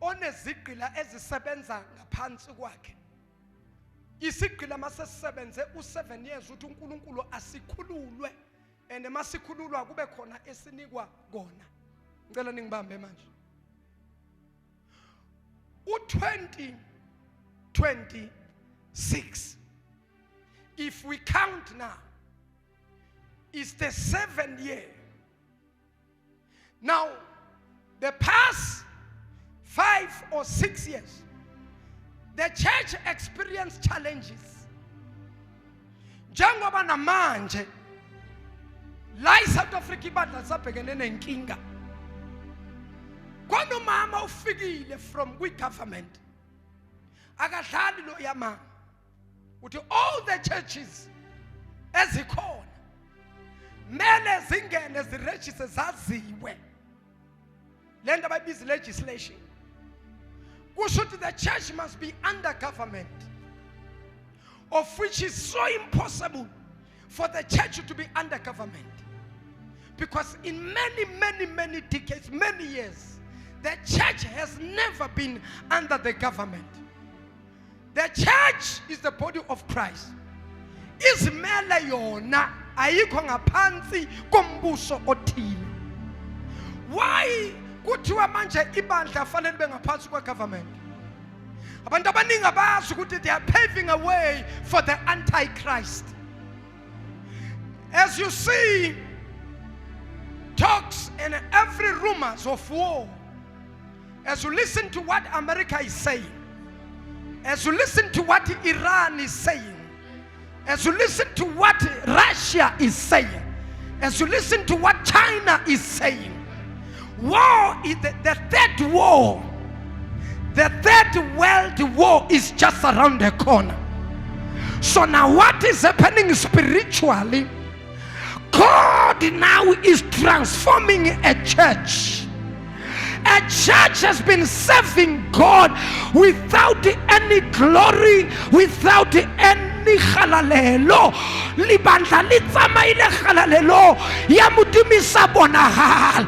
S1: onezigqila ezisebenza ngaphansi kwakhe isigqila masesebenze u7 years uthi uNkulunkulu asikhululwe and masikhululwa kube khona esinikwa kona. Ngicela ningibambe manje. U2026 if we count now is the 7th year. Now the past 5 or 6 years the church experienced challenges. Njengoba namanje la eSouth Africa ibadla sabhekene nenkinga. Kwano mama ufikile from government akadlali lo yama uthi all the churches ezikhona mele zingene ziregister zaziwe lento abayibiza legislation. Kusho ukuthi the church must be under government, of which is so impossible for the church to be under government. Because in many decades, many years, the church has never been under the government. The church is the body of Christ. Izimele yona ayikho ngaphansi kombuso othile. Why kuthiwa manje ibandla fanele bengaphansi kwegovernment? Abantu abaningi abazi ukuthi they are paving a way for the antichrist. As you see talks and every rumors of war, as you listen to what America is saying, as you listen to what Iran is saying, as you listen to what Russia is saying, as you listen to what China is saying, war is the third war. The third world war is just around the corner. So now what is happening spiritually? God now is transforming a church. A church has been serving God without any glory, without any halalelo. Libandla litsamaile halalelo ya Modimo sa bonahal.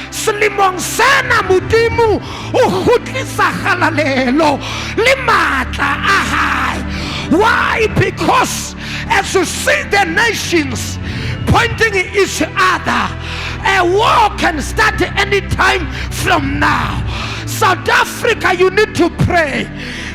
S1: Selemong sena Modimo o kgutlisa halalelo le matla a hae. Why? Because as you see the nations pointing each other, a war can start any time from now. South Africa, you need to pray.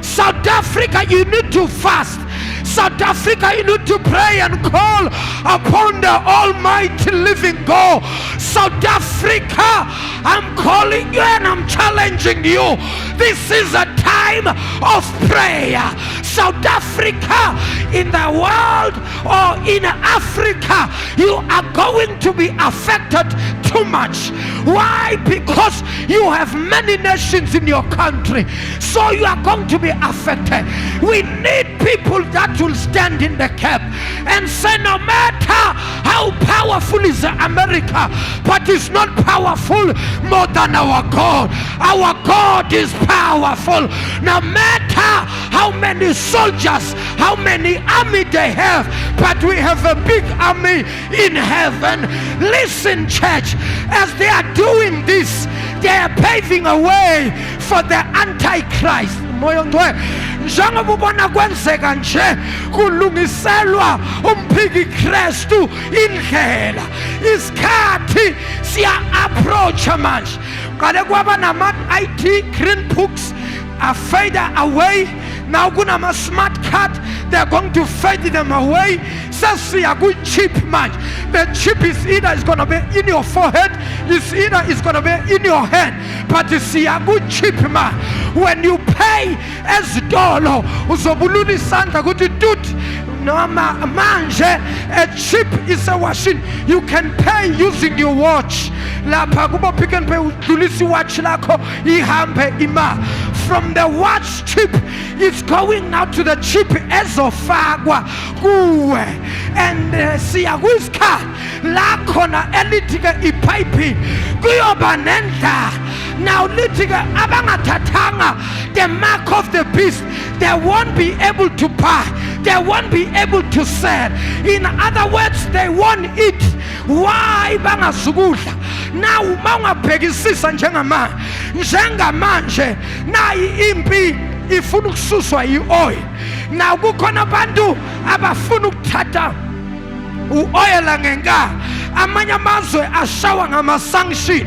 S1: South Africa, you need to fast. South Africa, you need to pray and call upon the Almighty living God. South Africa, I'm calling you and I'm challenging you. This is a time of prayer. South Africa, in the world or in Africa, you are going to be affected too much. Why? Because you have many nations in your country, so you are going to be affected. We need people that will stand in the gap and say, no matter how powerful is America, but it's not powerful more than our God. Our God is powerful. No matter how many soldiers, how many army they have, but we have a big army in heaven. Listen, church, as they are doing this, they are paving a way for the Antichrist. Njengoba ubona kwenzeka nje kulungiselwa umphiki Kristu indlela, isikhathi siya approach manje. Kale kwaba nama IT green books are faded away. Now kunama smart card, they're going to fade them away. Sasiya ku chip man. The chip is either is going to be in your forehead, it's either is going to be in your hand. But it's a good chip man. When you pay as dollar, uzobuluni santa kuti tut. No manje, a chip is a machine. You can pay using your watch. Lapha kubo pick and pay ulisi watch lako ihambe ima. From the watch chip, it's going now to the chip ezofagwa kuwe. And siyakuska la kona elitika ipipe kuyoba nenda. Now litika abangatatanga the mark of the beast, they won't be able to buy, they won't be able to sell. In other words, they won't eat. Why bangasukudla? Now mawungabhekisisa njengamanje nayi impi ifuna ukususwa i-oil. Now kukhona abantu abafuna ukuthatha u-oil ngenka. Amanye amazwe ashawa ngama-sanction.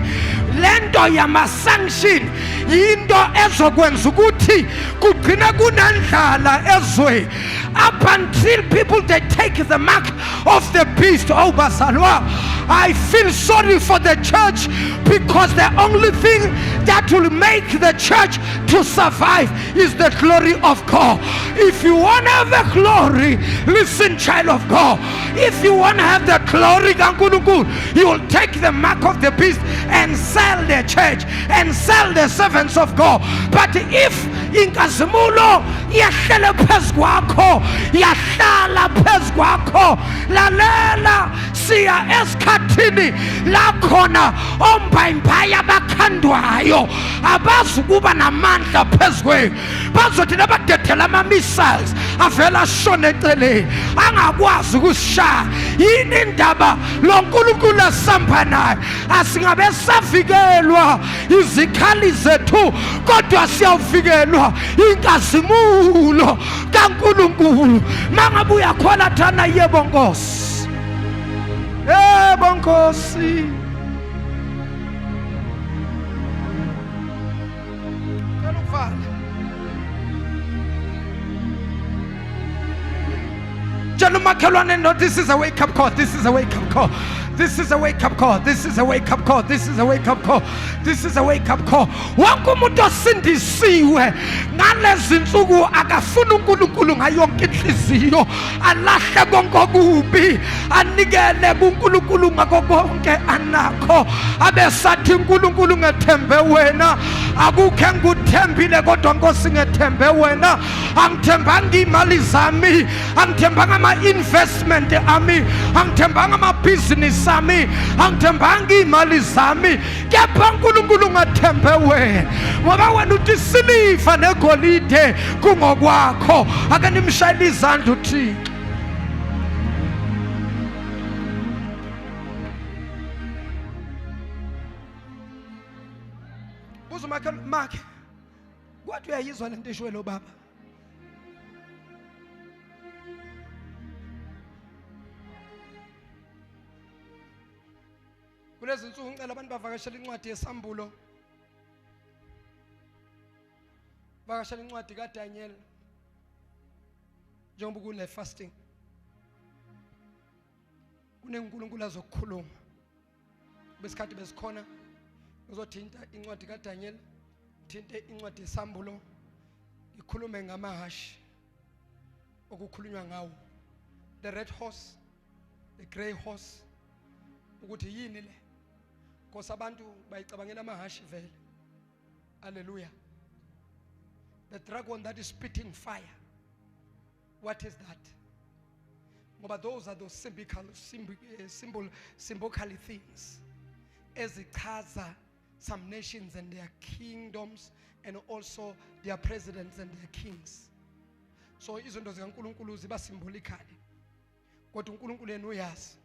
S1: Lento yama-sanction yinto ezokwenza ukuthi kugcina kunendlala ezwe. Up until people they take the mark of the beast. Oh Basalwa, I feel sorry for the church, because the only thing that will make the church to survive is the glory of God. If you want to have the glory, listen, child of God, if you want to have the glory, you will take the mark of the beast and sell the church and sell the servants of God. But if inkazimulo yahlala phezu kwakho, yahlala phezu kwakho, lalela siya esikhathini la khona ombayimbayi abakhandwayo abazukuba namandla phezu kwenu. Bazothi nabadedela ama-missiles avela ashone eceleni angakwazi ukusishaya. Yini indaba lo nkulunkulu asihamba naye? Asingabe savikelwa izikhali zethu, kodwa siyawuvikelwa inkazimulo kaNkulunkulu. Mangabe uyakhola thana, yebo Nkosi, yebo Nkosi. No, this is a wake-up call. This is a wake-up call. This is a wake-up call. This is a wake-up call. This is a wake-up call. This is a wake-up call. Wonke umuntu osindisiwe ngalezi insuku akafuna uNkulunkulu ngayonke inhliziyo, alahle konke okubi, anikele kuNkulunkulu ngakho konke anakho, abesathi uNkulunkulu ngethembe wena, akukho engikuthembile kodwa Nkosi ngethembe wena, angithembanga imali zami, angithembanga ama-investment ami, angithembanga ama-business ami, angithembanga imali zami, kepha uNkulunkulu ngethembe wena, ngoba wena uthi isiliva negolide kungokwakho. Ake nimshayele izandla uThixo. Buza umakhe, kwathi uyayizwa lento eshiwe lo baba? Kulezi insuku ngicela abantu bavakashele incwadi yesambulo, vakashela incwadi kaDaniel njengoba kule fasting. KuneNkulunkulu azokukhuluma besikhathi besikhona, uzothinta incwadi kaDaniel, thinte incwadi yesambulo, ikhulume ngamahashi okukhulunywa ngawo, the red horse, the grey horse, ukuthi yini le, because abantu bayicabangela amahashi vele. Hallelujah. The dragon that is spitting fire, what is that? But those are those symbolical things ezichaza some nations and their kingdoms, and also their presidents and their kings. So izinto zikaNkulunkulu ziba symbolically, kodwa uNkulunkulu yena uyazi.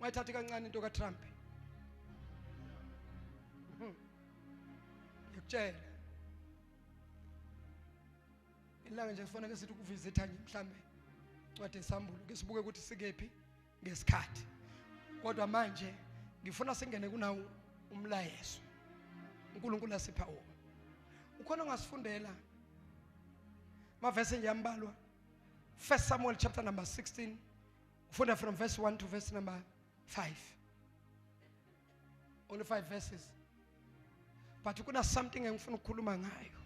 S1: Ungayithathi kancane into kaTrump, ngikutshela ilanga nje kufanele sithi ukuvizitha nje mhlambe incwadi yesambulo, ke sibuke ukuthi sikephi ngesikhathi, kodwa manje ngifuna singene kunawo umlayezo uNkulunkulu asipha wona. Ukhona ongasifundela mavesi nje ambalwa, 1 Samuel chapter number 16, ufunda from verse 1 to verse number 5. Only 5 verses, but kuna something engifuna ukukhuluma ngayo.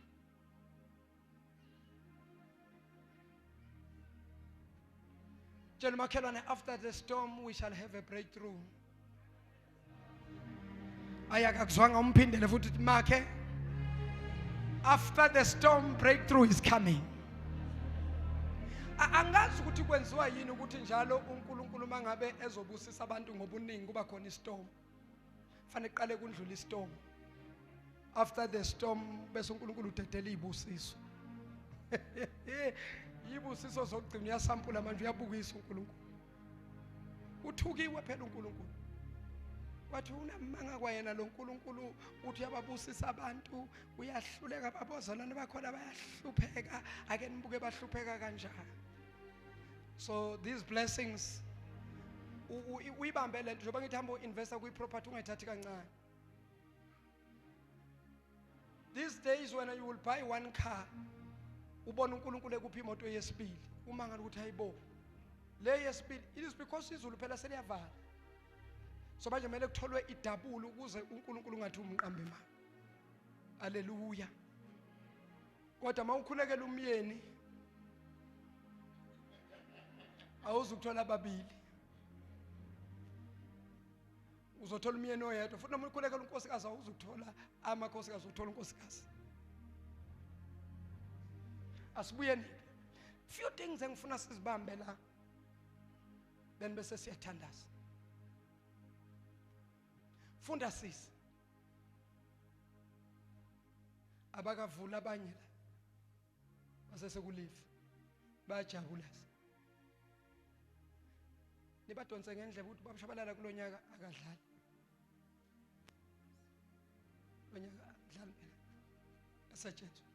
S1: Tell makhelwane, after the storm we shall have a breakthrough. Ayakakuzwanga umphindele futhi makhe, after the storm breakthrough is coming. Angazi ukuthi kwenziwa yini ukuthi njalo uNkulunkulu mangabe ezobusisa abantu ngobuningi kuba khona istorm, fanele iqale kundlula istorm. After the storm bese uNkulunkulu udedela izibusiso. Izibusiso zokugcina uyasampula manje, uyabukisa uNkulunkulu. Uthukiwe phela uNkulunkulu. Wathi unamanga kwayena lo uNkulunkulu uthi uyababusisa abantu, uyahluleka ababozalwane bakhona bayahlupheka, ake nibuke bahlupheka kanjani. So these blessings uyibambe lento njengoba ngithi hamba uinvesta kwi-property ungayithathi kancane. These days when you will buy one car, ubona uNkulunkulu ekuphi imoto yesibili, uma ngabe ukuthi hayibo le yesibili, it is because izulu phela seliyavala. So manje kumele kutholwe idabula ukuze uNkulunkulu ungathi umqambe imali. Haleluya. Kodwa mawukhulekela umyeni awuzukuthola ababili, uzothola umyeni oyedwa, futhi noma ukhulekela unkosikazi awuzukuthola amakhosikazi, uzothola unkosikazi. Asibuyeni, few things engifuna sizibambe la, then bese siyathandaza. Funda sisi, abakavula abanye la basesekulive bayajabula. Nibadonse ngendlela ukuthi babashabalala kulonyaka akadlali. Lonyaka akadlali phela. Asetshenzwe.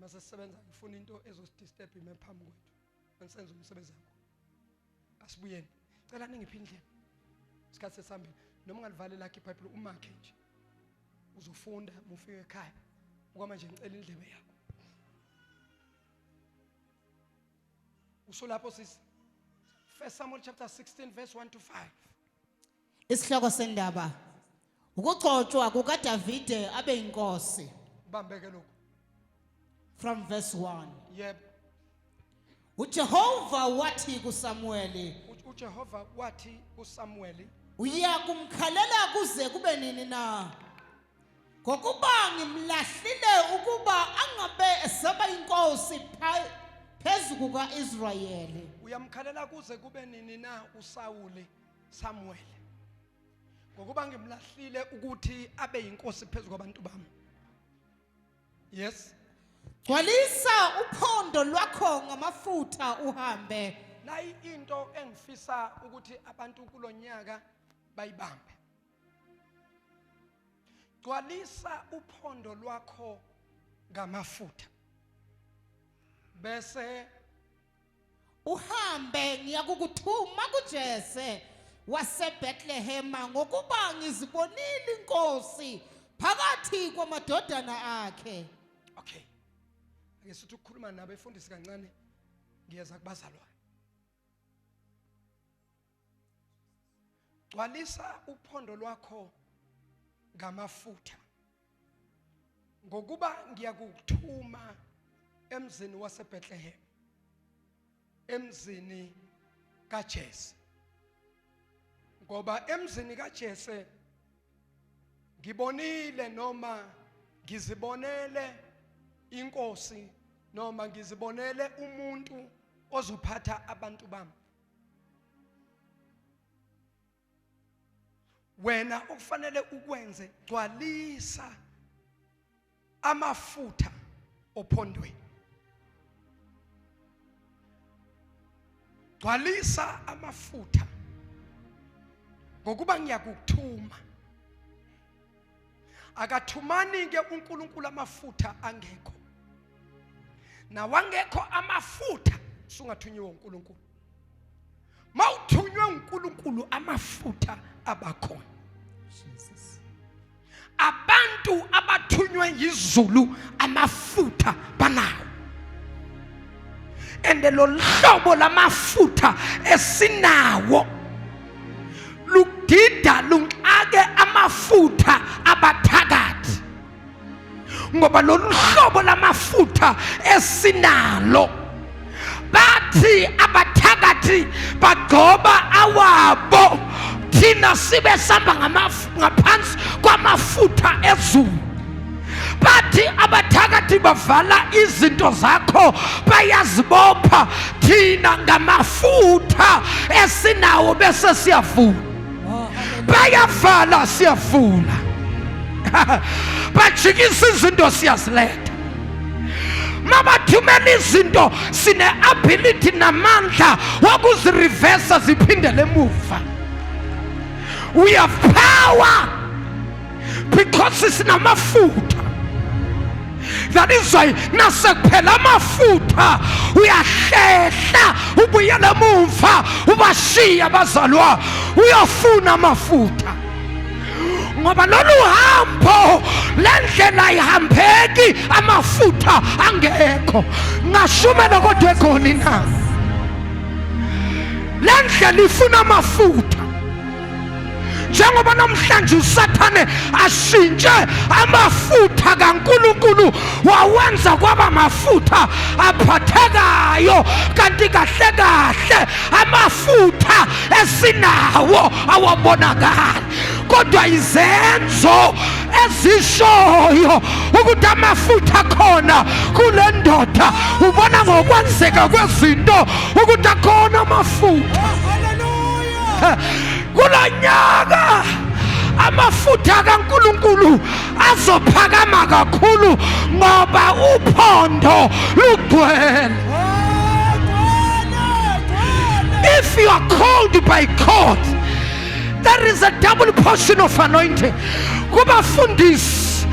S1: Mase sisebenza ngifuna into ezosdisturb ime phambi kwethu. Angisenze umsebenzi wakho. Asibuyeni. Cela ningiphi indlela. Isikhathi sesambile noma ungalivalela lakhe ipipe umakhe nje. Uzofunda mufike ekhaya. Ukama nje ngicela indlebe yakho. Usulapho sisi. 1 Samuel chapter 16 verse 1 to 5.
S2: Isihloko sendaba ukugcotshwa kukaDavide abe inkosi.
S1: bambeke lokho.
S2: From verse 1.
S1: Yebo.
S2: uJehova wathi kuSamuel,
S1: uJehova wathi kuSamuel,
S2: uya kumkhalela kuze kube nini na? Ngokuba ngimlahlile ukuba angabe eseba inkosi phezu kukaIsrayeli.
S1: Uyamkhalela kuze kube nini na uSawuli Samuel? Ngokuba ngimlahlile ukuthi abe inkosi phezu kwabantu bami. Yes.
S2: Gcwalisa uphondo lwakho ngamafutha uhambe.
S1: Nayi into engifisa ukuthi abantu kulonyaka bayibambe. Gcwalisa uphondo lwakho ngamafutha. Bese
S2: uhambe ngiyakukuthuma kuJese waseBethlehem ngokuba ngizibonile inkosi phakathi kwamadodana akhe.
S1: Okay. Ake sithi ukukhuluma nabo efundisi kancane ngiyeza kubazalwane. Gcwalisa uphondo lwakho ngamafutha. Ngokuba ngiyakuthuma emzini waseBethlehem. Emzini kaJese. Ngoba emzini kaJese ngibonile noma ngizibonele inkosi noma ngizibonele umuntu ozophatha abantu bami. Wena okufanele ukwenze gcwalisa amafutha ophondweni. Gcwalisa amafutha ngokuba ngiyakuthuma. Akathumani ke uNkulunkulu amafutha angekho. Na wangekho amafutha sungathunyiwe uNkulunkulu. Mawuthunywe uNkulunkulu amafutha abakhona.
S2: Jesus.
S1: Abantu abathunywe yizulu amafutha banawo. Ende lo hlobo lamafutha esinawo lugida lungake amafutha abathakathi. Ngoba lo hlobo lamafutha esinalo bathi abathakathi bagcoba awabo thina sibe samba ngaphansi kwamafutha ezulu. Bathi abathakathi bavala izinto zakho bayazibopha thina ngamafutha esinawo bese siyavula. Bayavala siyavula. Bajikisa izinto siyaziletha. Mabathumela izinto sine ability namandla wokuzireverse ziphindele emuva. We have power because sinamafutha. That is why nasekuphela amafutha uyahlela ubuyele emuva ubashiya abazalwa uyofuna amafutha. Ngoba lolu hambo lendlela ihambeki amafutha angekho. Ngashumela kodwa ekhona na. Lendlela ifuna amafutha. Njengoba namhlanje uSathane ashintshe amafutha kaNkulunkulu wawenza kwaba mafutha aphathekayo kanti kahle kahle amafutha esinawo awabonakala. Kodwa izenzo ezishoyo ukuthi amafutha khona kule ndoda ubona ngokwenzeka kwezinto ukuthi akhona amafutha. Hallelujah. Kulanyaka amafutha kaNkulunkulu azophakama kakhulu ngoba uphondo lugcwele. If you are called by God, there is a double portion of anointing. Kubafundisi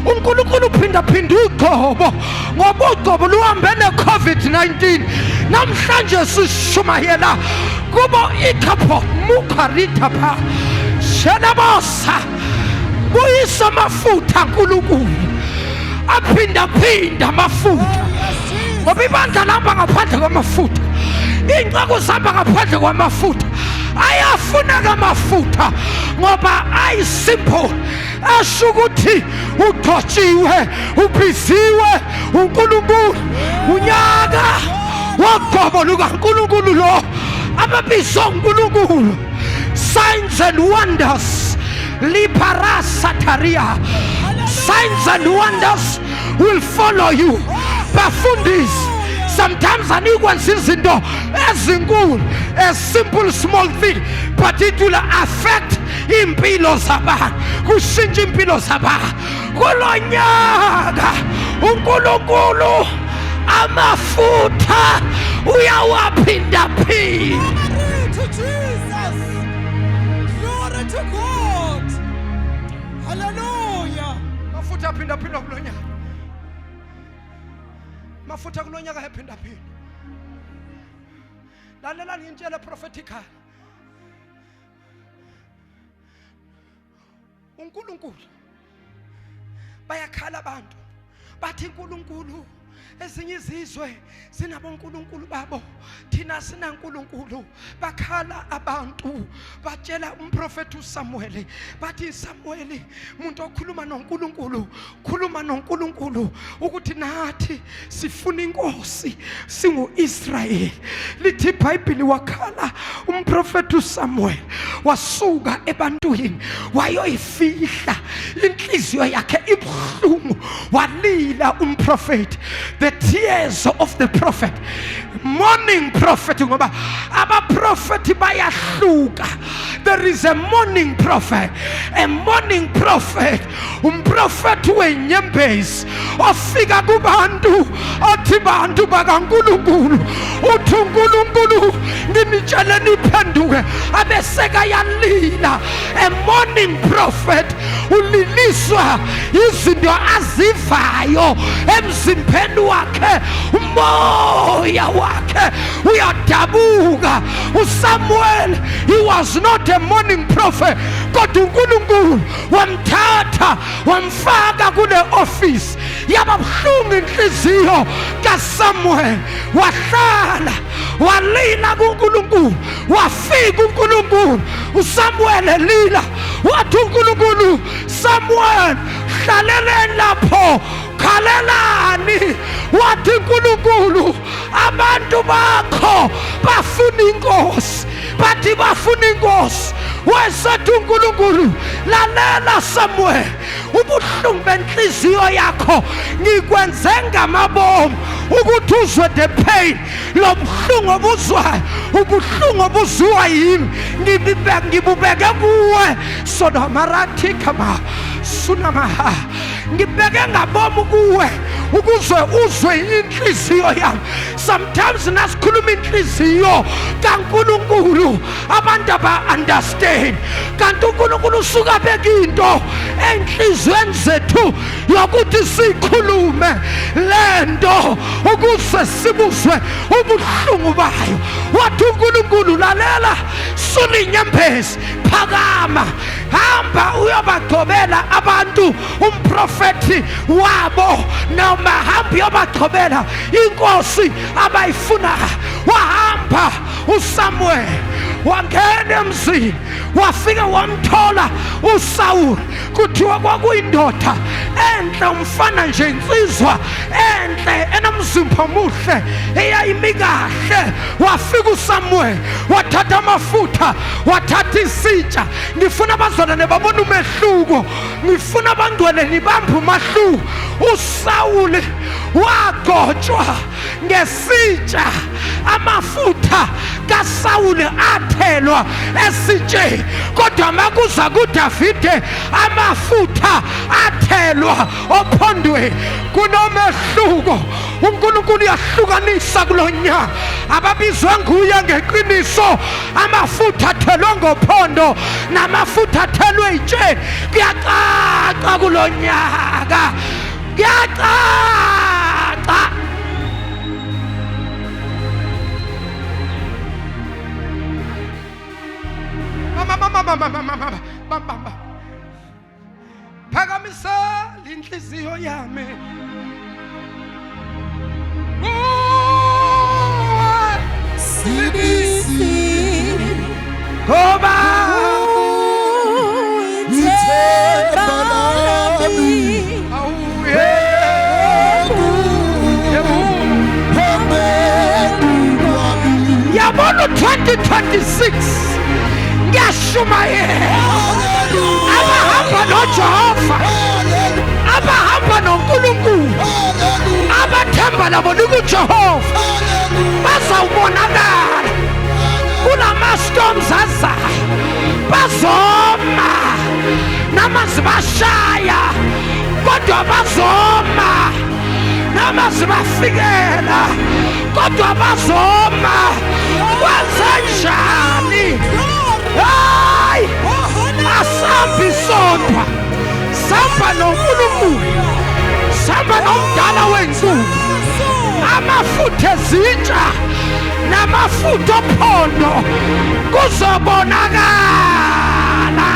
S1: uNkulunkulu phinda ugcobo ngoba ugcobo luhambe ne-COVID-19. Namhlanje sishumayela kubo ikhapo mukharita pha shenabosa buyisa amafutha uNkulunkulu aphinda amafutha. Ngoba ibandla lamba ngaphandle kwamafutha, inqako zihamba ngaphandle kwamafutha. Ayafuneka amafutha ngoba ayisimple asho ukuthi uthi ugcotshiwe ubhiziwe uNkulunkulu unyaka wogobo lukaNkulunkulu lo ababizo uNkulunkulu signs and wonders liparasataria signs and wonders will follow you bafundisi sometimes anikwenza izinto ezinkulu a simple small thing but it will affect impilo zabantu kushintsha impilo zabantu kulonyaka uNkulunkulu amafutha uyawaphinda phinda
S2: To Jesus. Glory to God. Hallelujah.
S1: mafutha aphinda phinda kulonyaka mafutha kulonyaka yaphinda phinda lalela ngintshela prophetical uNkulunkulu bayakhala abantu bathi uNkulunkulu ezinye izizwe sinabonkulunkulu babo thina sinankulunkulu bakhala abantu batshela umprofeti uSamuel bathi Samuel umuntu okhuluma noNkulunkulu khuluma noNkulunkulu ukuthi nathi sifuna inkosi singu-Israyeli lithi iBhayibheli wakhala umprofeti uSamuel wasuka ebantwini wayoyifihla inhliziyo yakhe ibuhlungu walila umprofeti the tears of the prophet morning prophet ngoba abaprofeti bayahluka there is a morning prophet umprofeti wenyembezi ofika kubantu athi bantu bakaNkulunkulu uthi uNkulunkulu nginitshele niphenduke abeseka yalila a morning prophet uliliswa izinto azivayo emzimbeni wakhe umoya wakhe uyadabuka uSamuel he was not a morning prophet kodwa uNkulunkulu wamthatha wamfaka kule office yababuhlungu inhliziyo kaSamuel wahlala walila kuNkulunkulu wafika uNkulunkulu uSamuel elila wathi uNkulunkulu Samuel hlaleleni lapho khalelani wathi uNkulunkulu abantu bakho bafuna inkosi bathi bafuna inkosi wesethu uNkulunkulu lalela Samuel ubuhlungu benhliziyo yakho ngikwenze ngamabomu ukuthi uzwe the pain lobuhlungu obuzwayo ubuhlungu obuzwa yimi ngibubeke kuwe sodomarathi kama sunama ngibeke ngabomu kuwe ukuze uzwe inhliziyo yami sometimes nasikhuluma inhliziyo kaNkulunkulu abantu aba-understand kanti uNkulunkulu usuka beka into enhliziyweni zethu yokuthi sikhulume lento ukuze sibuzwe ubuhlungu bayo wathi uNkulunkulu lalela sulinyembezi phakama hamba uyobagcobela abantu umprofeti wabo noma hamba uyobagcobela inkosi abayifuna wahamba uSamuel wangena emzini wafika wamthola uSawuli kuthiwa kwakuyindoda enhle umfana nje insizwa enhle enomzimba omuhle eyayimi kahle wafika uSamuel wathatha amafutha wathatha isitsha ngifuna abazalwane babona umehluko ngifuna abangcwele nibambe umahluko uSawuli wagotshwa ngesitsha amafutha kaSawuli athelwa esitsheni kodwa makuza kuDavide amafutha athelwa ophondweni kunomehluko uNkulunkulu uyahlukanisa kulonyaka ababizwe nguye ngeqiniso amafutha athelwe ngophondo namafutha athelwe etsheni kuyacaca kulonyaka kuyacaca mama phakamisa inhliziyo yami
S2: Sibisi
S1: ngoba
S2: ithemba lami
S1: 2026 ngiyashumayela abahamba noJehova, abahamba noNkulunkulu, abathemba labo kuJehova bazawubonakala kulama-storms azayo. Bazoma namanzi bashaya kodwa bazoma, namanzi bafikela kodwa bazoma. Kwenzenjani? Hayi, asambi sodwa, samba noNkulunkulu, samba nomdala wensuku. Amafutha ezintsha namafutha ophondo kuzobonakala.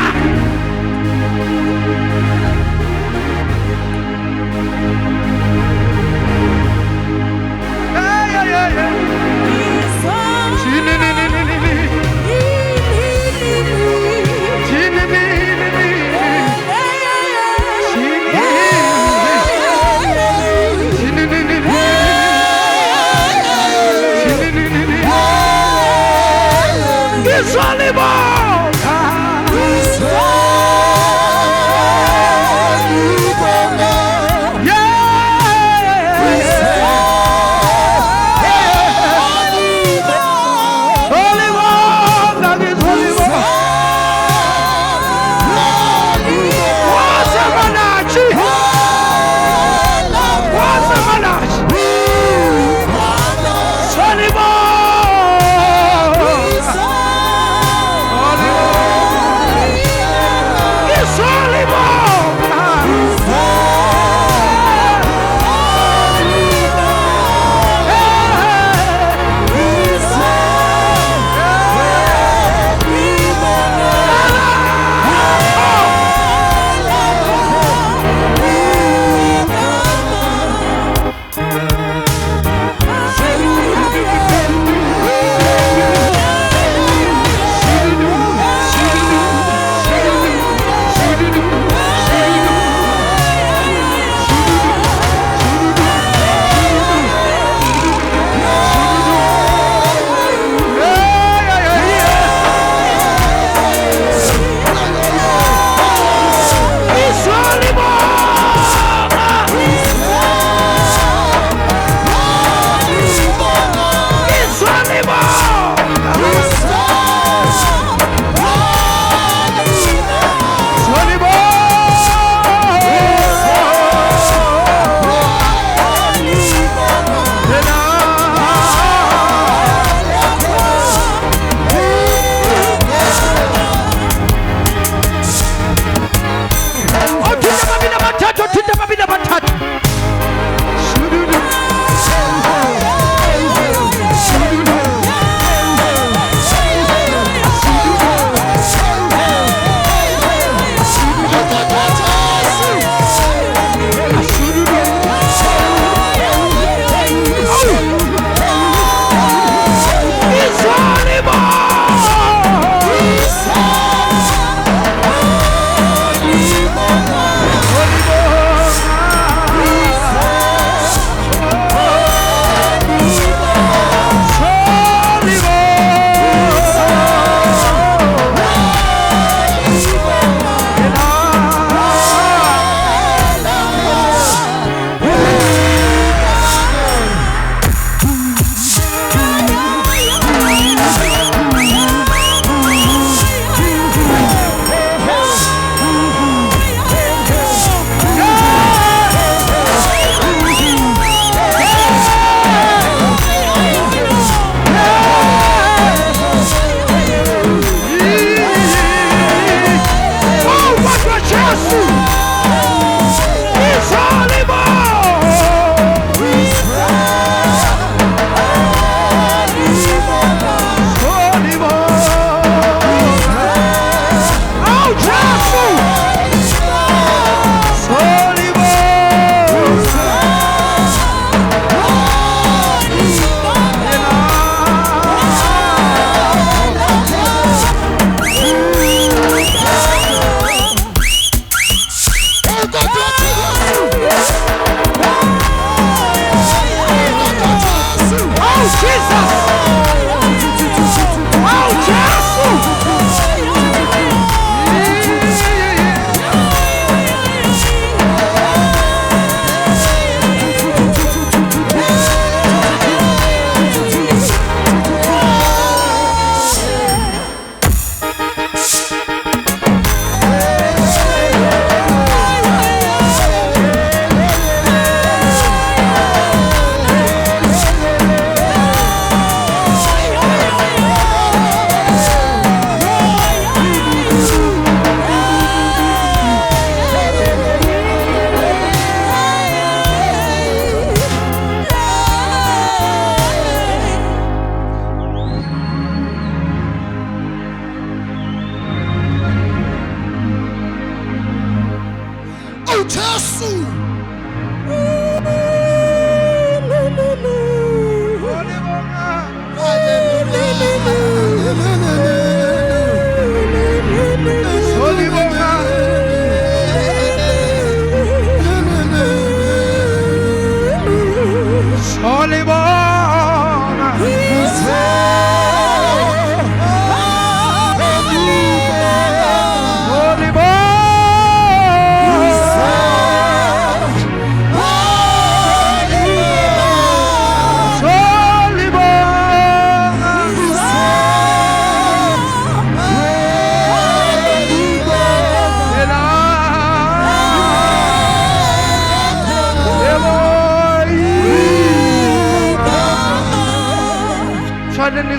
S1: Solibona.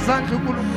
S1: Izandla uNkulunkulu